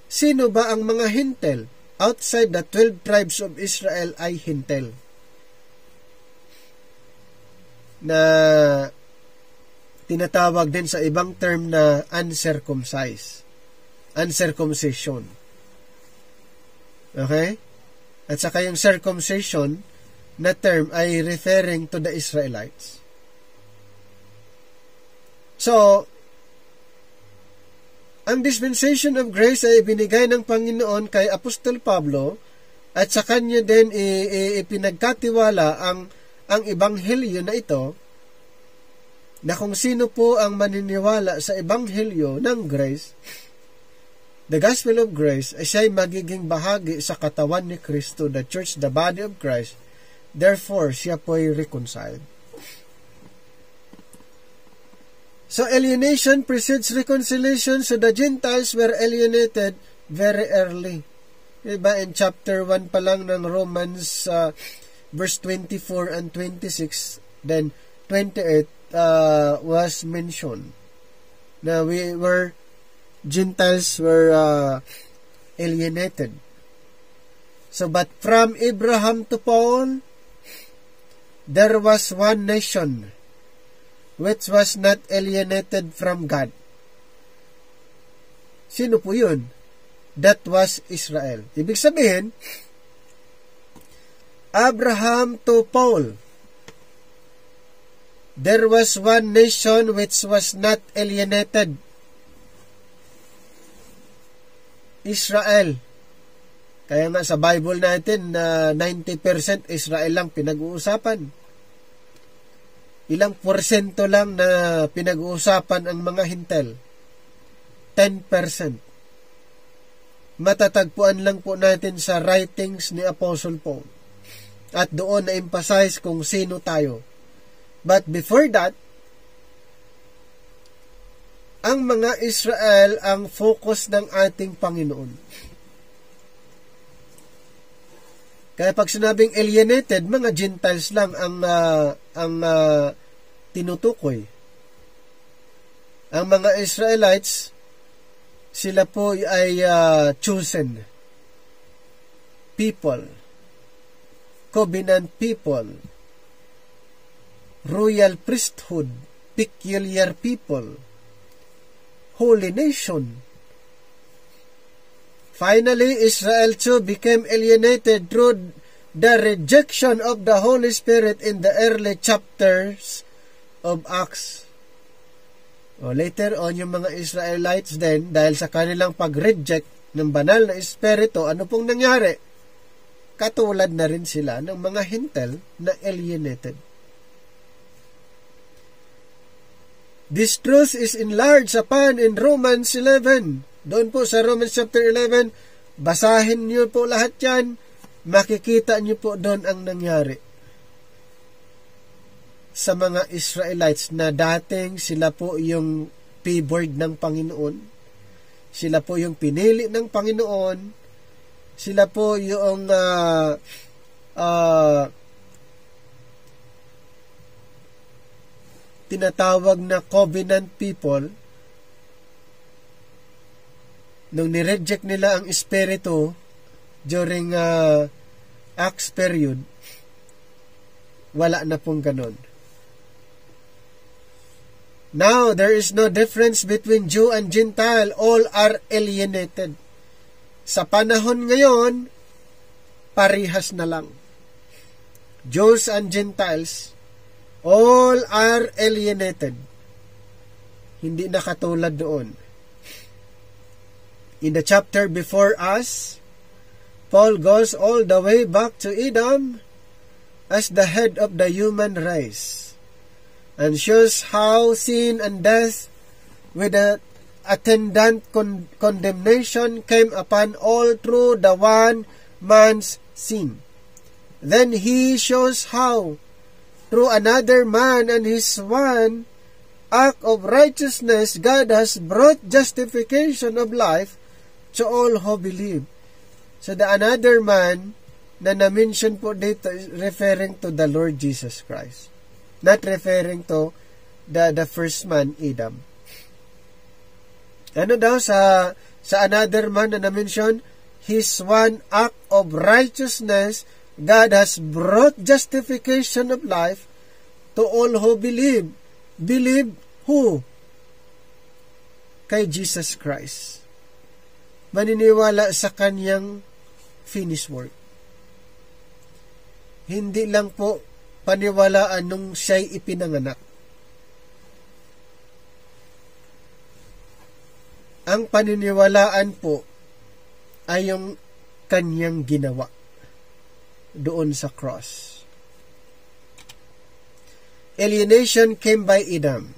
Speaker 1: Sino ba ang mga Hintel? Outside the 12 tribes of Israel ay Hintel. Na tinatawag din sa ibang term na uncircumcised. Uncircumcision. Okay? At saka yung circumcision na term ay referring to the Israelites. So, ang dispensation of grace ay ibinigay ng Panginoon kay Apostol Pablo at sa kanya din ipinagkatiwala ang ebanghelyo na ito, na kung sino po ang maniniwala sa ebanghelyo ng grace, the gospel of grace, ay siya'y magiging bahagi sa katawan ni Kristo, the church, the body of Christ. Therefore, siya po'y reconciled. So, alienation precedes reconciliation. So, the Gentiles were alienated very early. Diba? In chapter 1 pa lang ng Romans, verse 24 and 26, then 28 was mentioned. Na Gentiles were alienated. So, but from Abraham to Paul, there was one nation which was not alienated from God. Sino po yun? That was Israel. Ibig sabihin, Abraham to Paul, there was one nation which was not alienated. Israel. Kaya nga sa Bible natin na 90% Israel lang pinag-uusapan. Ilang porsyento lang na pinag-uusapan ang mga Hintel? 10%. Matatagpuan lang po natin sa writings ni Apostle Paul. At doon na-emphasize kung sino tayo. But before that, ang mga Israel ang focus ng ating Panginoon. Kaya pag sinabing alienated, mga Gentiles lang ang tinutukoy. Ang mga Israelites, sila po ay chosen people, covenant people, royal priesthood, peculiar people, holy nation. Finally, Israel too became alienated through the rejection of the Holy Spirit in the early chapters of Acts. Later on, yung mga Israelites din, dahil sa kanilang pag-reject ng banal na Espiritu, ano pong nangyari? Katulad na rin sila ng mga Hintel na alienated. This truth is enlarged upon in Romans 11. Doon po sa Romans chapter 11, basahin niyo po lahat yan, makikita niyo po doon ang nangyari sa mga Israelites na dating sila po yung favored ng Panginoon, sila po yung pinili ng Panginoon, sila po yung tinatawag na covenant people. Nung nireject nila ang Espiritu during Acts period, wala na pong ganon. Now, there is no difference between Jew and Gentile. All are alienated. Sa panahon ngayon, parihas na lang. Jews and Gentiles, all are alienated. Hindi na katulad doon. In the chapter before us, Paul goes all the way back to Edom as the head of the human race and shows how sin and death with the attendant condemnation came upon all through the one man's sin. Then he shows how through another man and his one act of righteousness God has brought justification of life to all who believe. So the another man na na-mention po dito is referring to the Lord Jesus Christ. Not referring to the first man, Adam. Ano daw sa another man na na-mention? His one act of righteousness, God has brought justification of life to all who believe. Believe who? Kay Jesus Christ. Maniniwala sa kanyang finished work. Hindi lang po paniwalaan nung siya'y ipinanganak. Ang paniniwalaan po ay yung kanyang ginawa doon sa cross. Alienation came by Adam.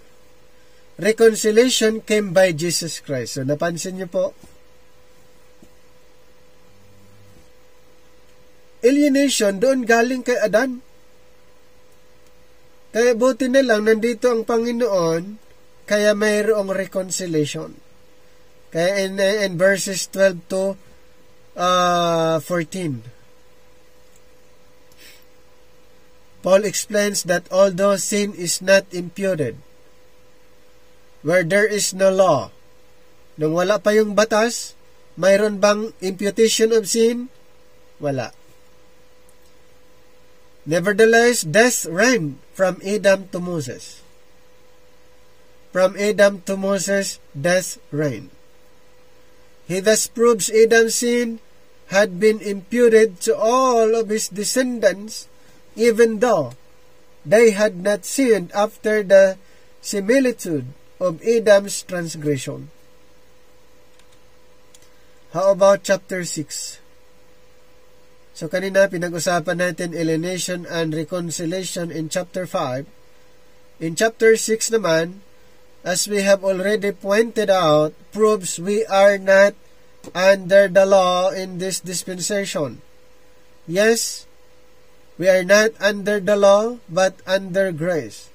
Speaker 1: Reconciliation came by Jesus Christ. So, napansin niyo po, alienation doon galing kay Adan. Kaya buti na lang nandito ang Panginoon, kaya mayroong reconciliation. Kaya in verses 12 to 14, Paul explains that although sin is not imputed, where there is no law, nung wala pa yung batas, mayroon bang imputation of sin? Wala. Nevertheless, death reigned from Adam to Moses. From Adam to Moses, death reigned. He thus proves Adam's sin had been imputed to all of his descendants, even though they had not sinned after the similitude of Adam's transgression. How about chapter 6? So kanina pinag-usapan natin alienation and reconciliation in chapter 5. In chapter 6 naman, as we have already pointed out, proves we are not under the law in this dispensation. Yes, we are not under the law, but under grace.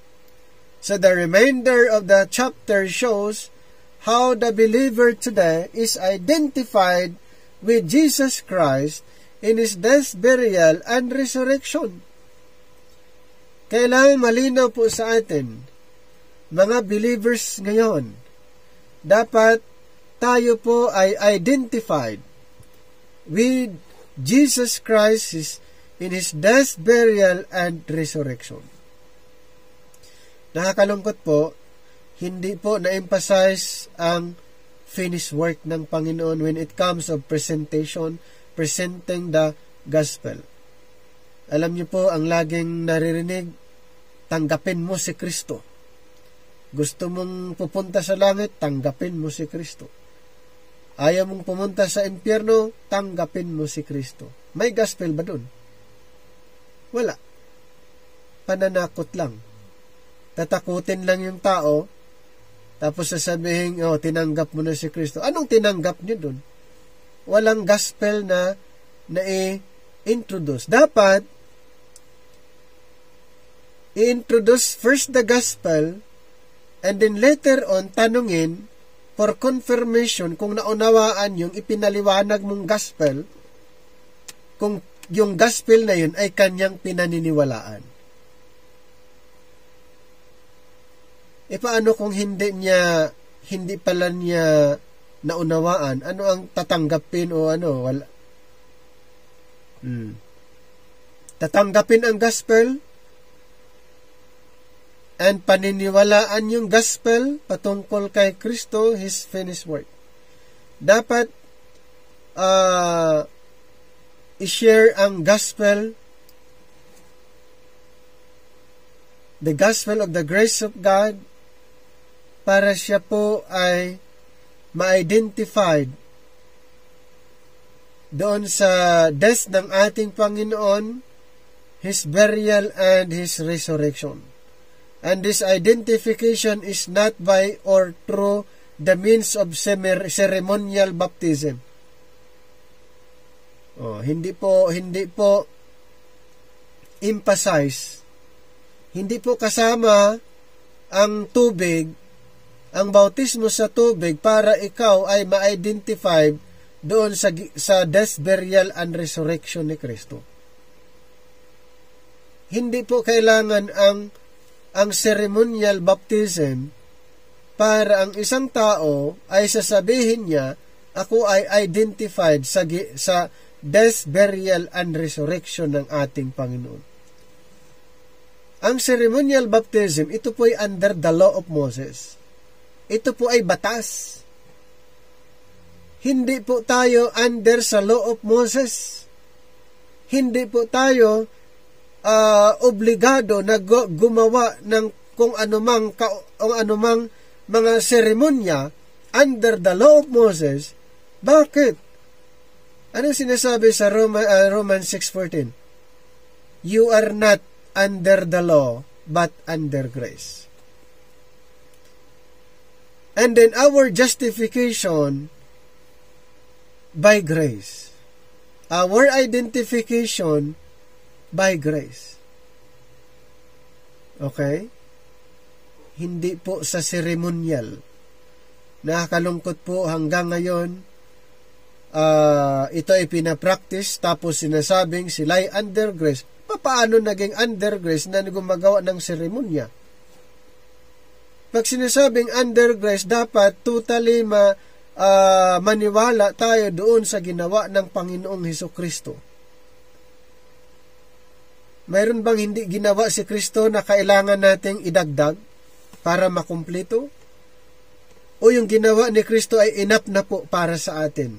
Speaker 1: So the remainder of the chapter shows how the believer today is identified with Jesus Christ in His death, burial, and resurrection. Kailangan malinaw po sa atin, mga believers ngayon, dapat tayo po ay identified with Jesus Christ in His death, burial, and resurrection. Nakakalungkot po, hindi po na-emphasize ang finished work ng Panginoon when it comes of presenting the gospel. Alam niyo po, ang laging naririnig, tanggapin mo si Kristo. Gusto mong pupunta sa langit, tanggapin mo si Kristo. Ayaw mong pumunta sa impyerno, tanggapin mo si Kristo. May gospel ba dun? Wala. Pananakot lang. Tatakutin lang yung tao, tapos sasabihin, tinanggap mo na si Kristo. Anong tinanggap niyo dun? Walang gospel na i-introduce. Dapat, i-introduce first the gospel, and then later on, tanungin for confirmation kung naunawaan yung ipinaliwanag mong gospel, kung yung gospel na yun ay kanyang pinaniniwalaan. E paano kung hindi pala niya naunawaan? Ano ang tatanggapin o ano? Wala. Tatanggapin ang gospel and paniniwalaan yung gospel patungkol kay Kristo, His finished work. Dapat i-share ang gospel, the gospel of the grace of God, para siya po ay ma-identified doon sa death ng ating Panginoon, His burial, and His resurrection. And this identification is not by or through the means of ceremonial baptism. Hindi po emphasize. Hindi po kasama ang tubig, ang bautismo sa tubig para ikaw ay ma-identify doon sa death, burial, and resurrection ni Kristo. Hindi po kailangan ang ceremonial baptism para ang isang tao ay sasabihin niya, ako ay identified sa death, burial, and resurrection ng ating Panginoon. Ang ceremonial baptism, ito po ay under the law of Moses. Ito po ay batas. Hindi po tayo under sa law of Moses. Hindi po tayo obligado na gumawa ng kung anumang mga seremonya under the law of Moses. Bakit? Anong sinasabi sa Romans 6:14? You are not under the law, but under grace. And then our justification by grace. Our identification by grace. Okay? Hindi po sa ceremonial. Nakakalungkot po hanggang ngayon, ito ay pinapractice, tapos sinasabing sila'y under grace. Paano naging under grace na gumagawa ng seremonya? Pag sinasabing under grace, dapat totally maniwala tayo doon sa ginawa ng Panginoong Hesukristo. Mayroon bang hindi ginawa si Kristo na kailangan nating idagdag para makumplito? O yung ginawa ni Kristo ay enough na po para sa atin?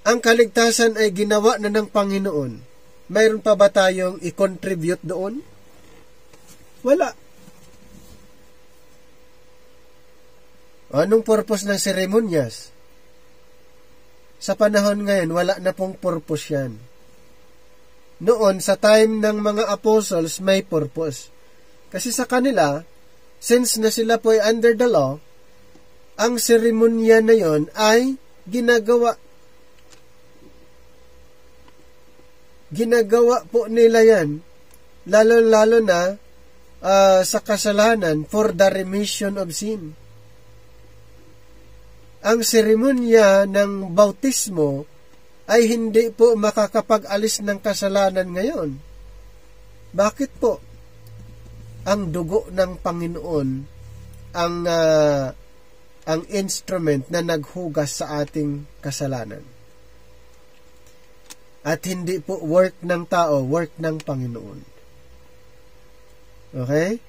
Speaker 1: Ang kaligtasan ay ginawa na ng Panginoon. Mayroon pa ba tayong i-contribute doon? Wala. Anong purpose ng seremonyas? Sa panahon ngayon, wala na pong purpose yan. Noon, sa time ng mga apostles, may purpose. Kasi sa kanila, since na sila po ay under the law, ang seremonya na yon ay ginagawa. Ginagawa po nila yan, lalo-lalo na sa kasalanan for the remission of sin. Ang seremonya ng bautismo ay hindi po makakapag-alis ng kasalanan ngayon. Bakit po? Ang dugo ng Panginoon ang instrument na naghugas sa ating kasalanan. At hindi po work ng tao, work ng Panginoon. Okay?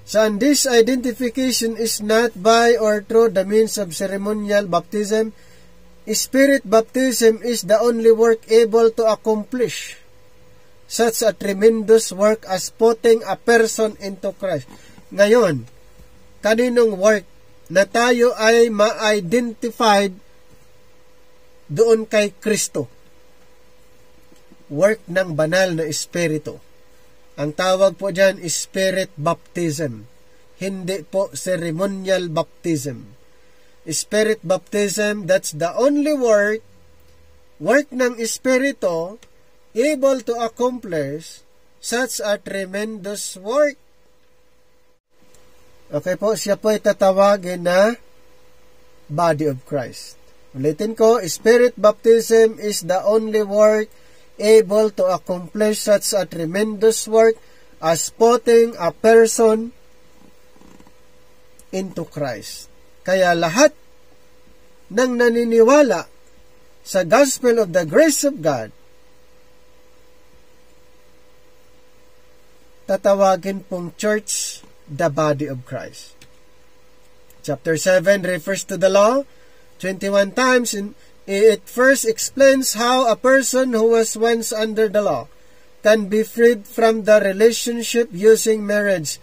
Speaker 1: So, this identification is not by or through the means of ceremonial baptism. Spirit baptism is the only work able to accomplish such a tremendous work as putting a person into Christ. Ngayon, kaninong work na tayo ay ma-identified doon kay Kristo? Work ng banal na Espiritu. Ang tawag po dyan is Spirit baptism. Hindi po ceremonial baptism. Spirit baptism, that's the only work ng Espiritu able to accomplish such a tremendous work. Okay po, siya po ay tatawagin na body of Christ. Ulitin ko, Spirit baptism is the only work able to accomplish such a tremendous work as putting a person into Christ. Kaya lahat ng naniniwala sa gospel of the grace of God, tatawagin pong church the body of Christ. Chapter 7 refers to the law 21 times. It first explains how a person who was once under the law can be freed from the relationship using marriage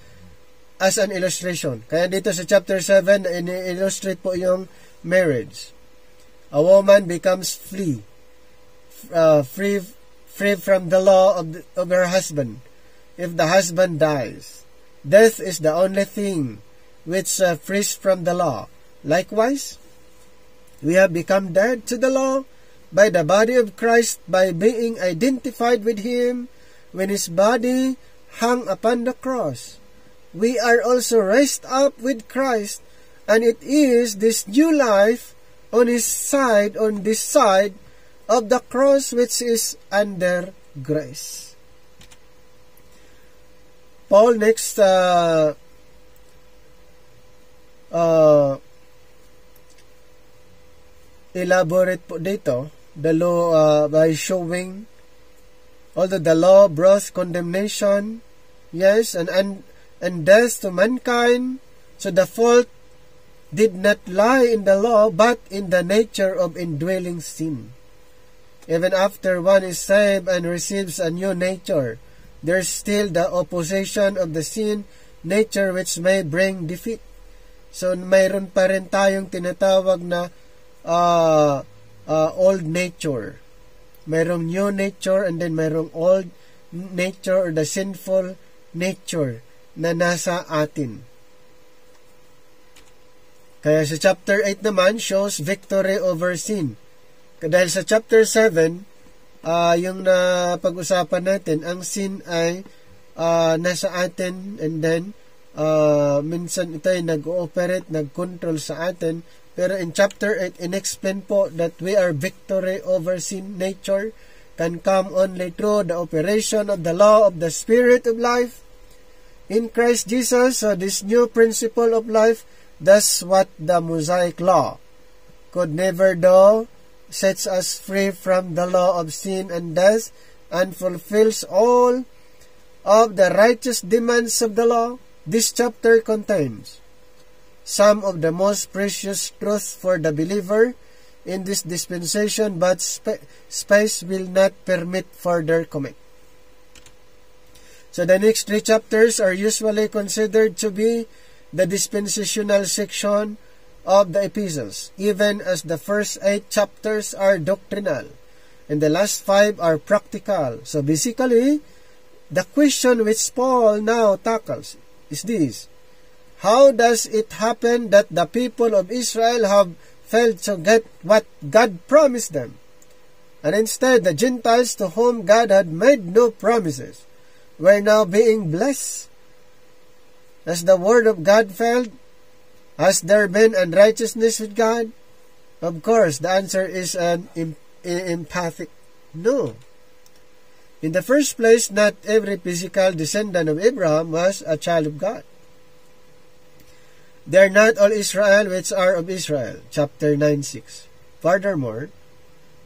Speaker 1: as an illustration. Kaya dito sa chapter 7, ini-illustrate po yung marriage. A woman becomes free from the law of her husband if the husband dies. Death is the only thing which frees from the law. Likewise, we have become dead to the law by the body of Christ by being identified with Him when His body hung upon the cross. We are also raised up with Christ, and it is this new life on this side of the cross which is under grace. Paul next elaborate po dito the law by showing although the law brought condemnation, yes, and death to mankind, so the fault did not lie in the law but in the nature of indwelling sin. Even after one is saved and receives a new nature, there's still the opposition of the sin nature which may bring defeat. So mayroon pa rin tayong tinatawag na old nature. Mayroong new nature and then mayroong old nature or the sinful nature na nasa atin. Kaya sa chapter 8 naman shows victory over sin. Dahil sa chapter 7, yung napag-usapan natin, ang sin ay nasa atin and then minsan ito ay nag-ooperate, nag-control sa atin. Pero in chapter 8, in-explain po that we are victory over sin nature can come only through the operation of the law of the Spirit of life in Christ Jesus. So this new principle of life, that's what the Mosaic law could never do, sets us free from the law of sin and death and fulfills all of the righteous demands of the law. This chapter contains some of the most precious truths for the believer in this dispensation, but space will not permit further comment. So the next 3 chapters are usually considered to be the dispensational section of the epistles, even as the first 8 chapters are doctrinal and the last 5 are practical. So basically, the question which Paul now tackles is this: how does it happen that the people of Israel have failed to get what God promised them, and instead the Gentiles, to whom God had made no promises, were now being blessed? Has the word of God failed? Has there been unrighteousness with God? Of course, the answer is an emphatic no. In the first place, not every physical descendant of Abraham was a child of God. They are not all Israel which are of Israel. Chapter 9:6. Furthermore,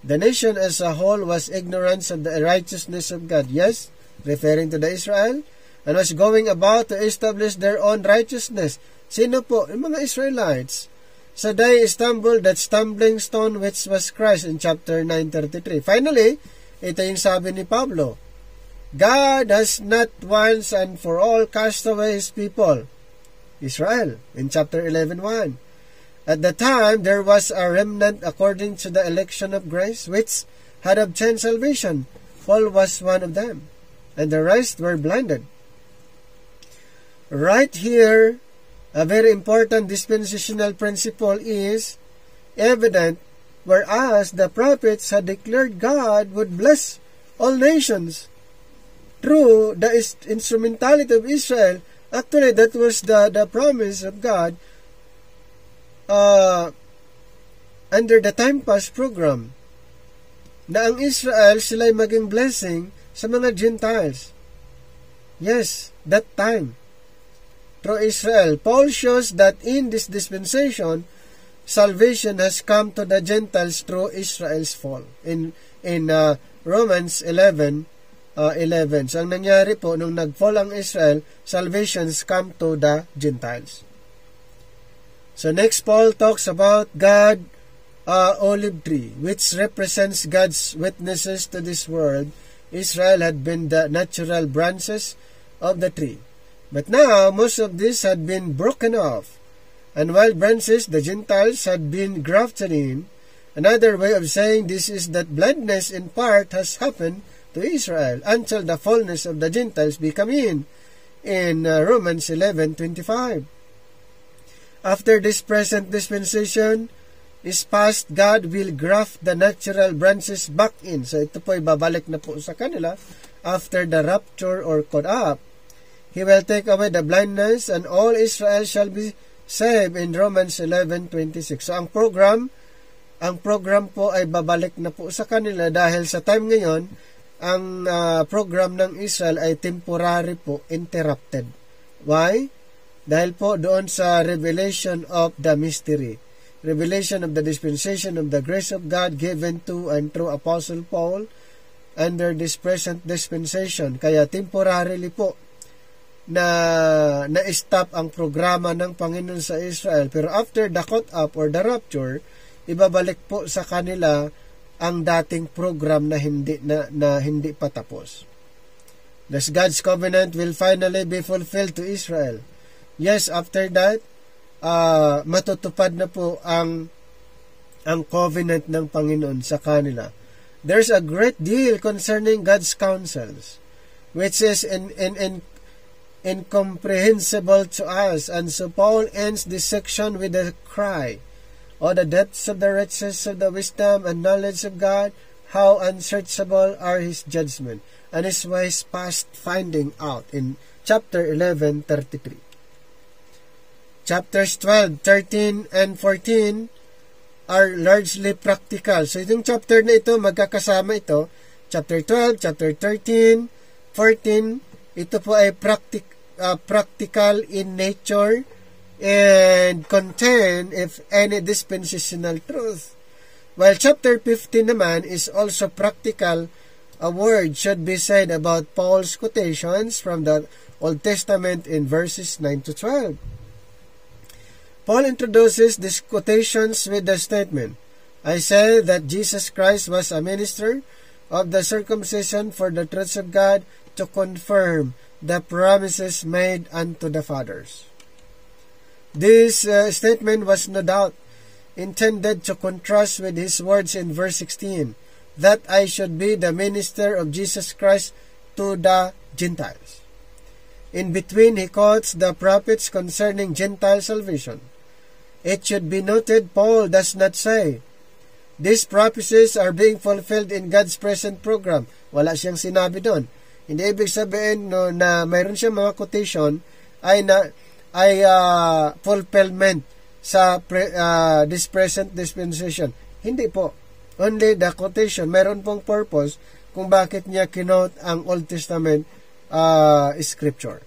Speaker 1: the nation as a whole was ignorant of the righteousness of God. Yes, referring to the Israel, and was going about to establish their own righteousness. Sino po? Yung mga Israelites. So they stumbled that stumbling stone which was Christ in chapter 9:33. Finally, ito yung sabi ni Pablo, God has not once and for all cast away His people, Israel, in chapter 11:1. At the time, there was a remnant according to the election of grace, which had obtained salvation. Paul was one of them, and the rest were blinded. Right here, a very important dispensational principle is evident, whereas the prophets had declared God would bless all nations through the instrumentality of Israel. Actually, that was the promise of God under the Time Pass program, na ang Israel sila'y maging blessing sa mga Gentiles. Yes, that time. Through Israel, Paul shows that in this dispensation, salvation has come to the Gentiles through Israel's fall. In Romans 11:11. So, ang nangyari po, nung nag-fall ang Israel, salvations come to the Gentiles. So, next, Paul talks about God, olive tree, which represents God's witnesses to this world. Israel had been the natural branches of the tree. But now, most of these had been broken off, and wild branches, the Gentiles, had been grafted in. Another way of saying this is that blindness in part has happened to Israel until the fullness of the Gentiles become in Romans 11:25. After this present dispensation is past, God will graft the natural branches back in. So ito po ay babalik na po sa kanila after the rapture or caught up. He will take away the blindness, and all Israel shall be saved in Romans 11:26. So ang program po ay babalik na po sa kanila dahil sa time ngayon, ang program ng Israel ay temporary po, interrupted. Why? Dahil po doon sa revelation of the mystery, revelation of the dispensation of the grace of God given to and through Apostle Paul under this present dispensation. Kaya temporarily po na-stop ang programa ng Panginoon sa Israel. Pero after the caught up or the rapture, ibabalik po sa kanila ang dating program na hindi pa tapos. Thus God's covenant will finally be fulfilled to Israel. Yes, after that, matutupad na po ang covenant ng Panginoon sa kanila. There's a great deal concerning God's counsels, which is incomprehensible to us. And so Paul ends this section with a cry, "Oh, the depths of the riches of the wisdom and knowledge of God, how unsearchable are His judgment, and His ways past finding out," in chapter 11:33. Chapters 12, 13, and 14 are largely practical. So itong chapter na ito, magkakasama ito, chapter 12, chapter 13, 14, ito po ay practical in nature and contain, if any, dispensational truth. While chapter 15 naman is also practical, a word should be said about Paul's quotations from the Old Testament in verses 9 to 12. Paul introduces these quotations with the statement, I say that Jesus Christ was a minister of the circumcision for the truths of God to confirm the promises made unto the fathers. This statement was no doubt intended to contrast with his words in verse 16, that I should be the minister of Jesus Christ to the Gentiles. In between, he quotes the prophets concerning Gentile salvation. It should be noted, Paul does not say, these prophecies are being fulfilled in God's present program. Wala siyang sinabi doon. Hindi ibig sabihin no, na mayroon siyang mga quotation ay fulfillment sa this present dispensation. Hindi po. Only the quotation, mayroon pong purpose kung bakit niya kinote ang Old Testament scripture.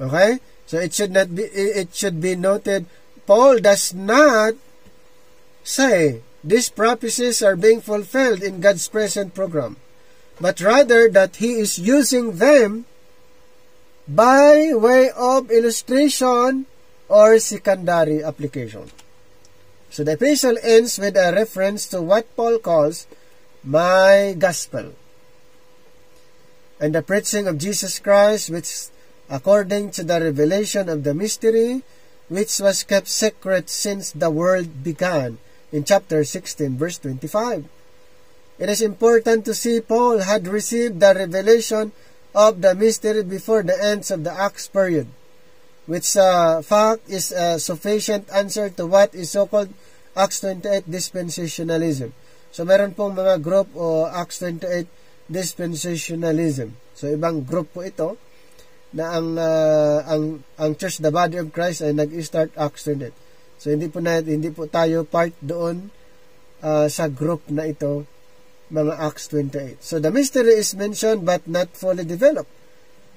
Speaker 1: Okay? So it should be noted, Paul does not say these prophecies are being fulfilled in God's present program, but rather that he is using them by way of illustration or secondary application. So the epistle ends with a reference to what Paul calls my gospel and the preaching of Jesus Christ, which according to the revelation of the mystery, which was kept secret since the world began, in chapter 16, verse 25. It is important to see Paul had received the revelation of the mystery before the ends of the Acts period, which fact is a sufficient answer to what is so-called Acts 28 dispensationalism. So meron pong mga group o Acts 28 dispensationalism. So ibang group po ito na ang Church, the Body of Christ ay nag-start Acts 28. So hindi po tayo part doon sa group na ito, mga Acts 28. So the mystery is mentioned but not fully developed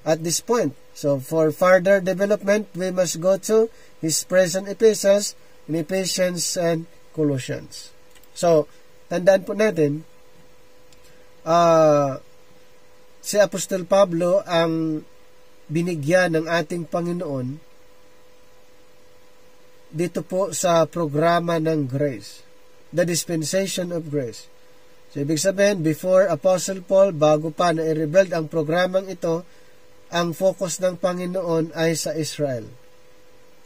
Speaker 1: at this point. So for further development, we must go to his present epistles in Ephesians and Colossians. So tandaan po natin, si Apostol Pablo ang binigyan ng ating Panginoon dito po sa programa ng grace, the dispensation of grace. So, ibig sabihin, before Apostle Paul, bago pa na i-rebuild ang programang ito, ang focus ng Panginoon ay sa Israel.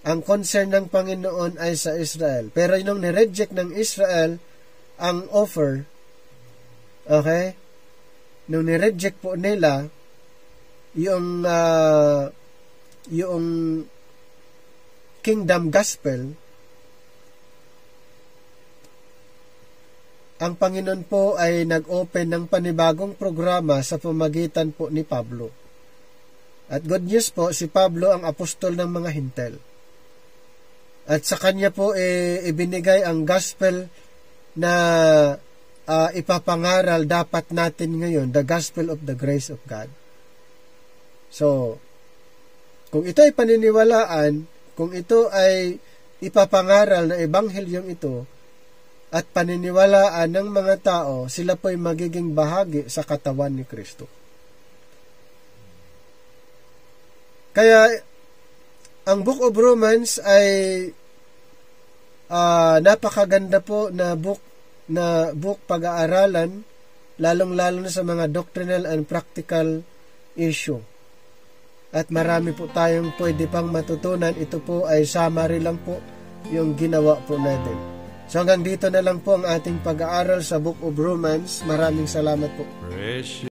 Speaker 1: Ang concern ng Panginoon ay sa Israel. Pero nung nireject ng Israel ang offer, okay, nung nireject po nila yung kingdom gospel, ang Panginoon po ay nag-open ng panibagong programa sa pamagitan po ni Pablo. At good news po, si Pablo ang apostol ng mga Hintil. At sa kanya po ibinigay ang gospel na ipapangaral dapat natin ngayon, the gospel of the grace of God. So, kung ito ay paniniwalaan, kung ito ay ipapangaral na ebanghelyong ito at paniniwalaan ng mga tao, sila po ay magiging bahagi sa katawan ni Kristo. Kaya, ang Book of Romans ay napakaganda po na book pag-aaralan, lalong-lalo na sa mga doctrinal and practical issue. At marami po tayong pwede pang matutunan. Ito po ay summary lang po yung ginawa po natin. So hanggang dito na lang po ang ating pag-aaral sa Book of Romans. Maraming salamat po.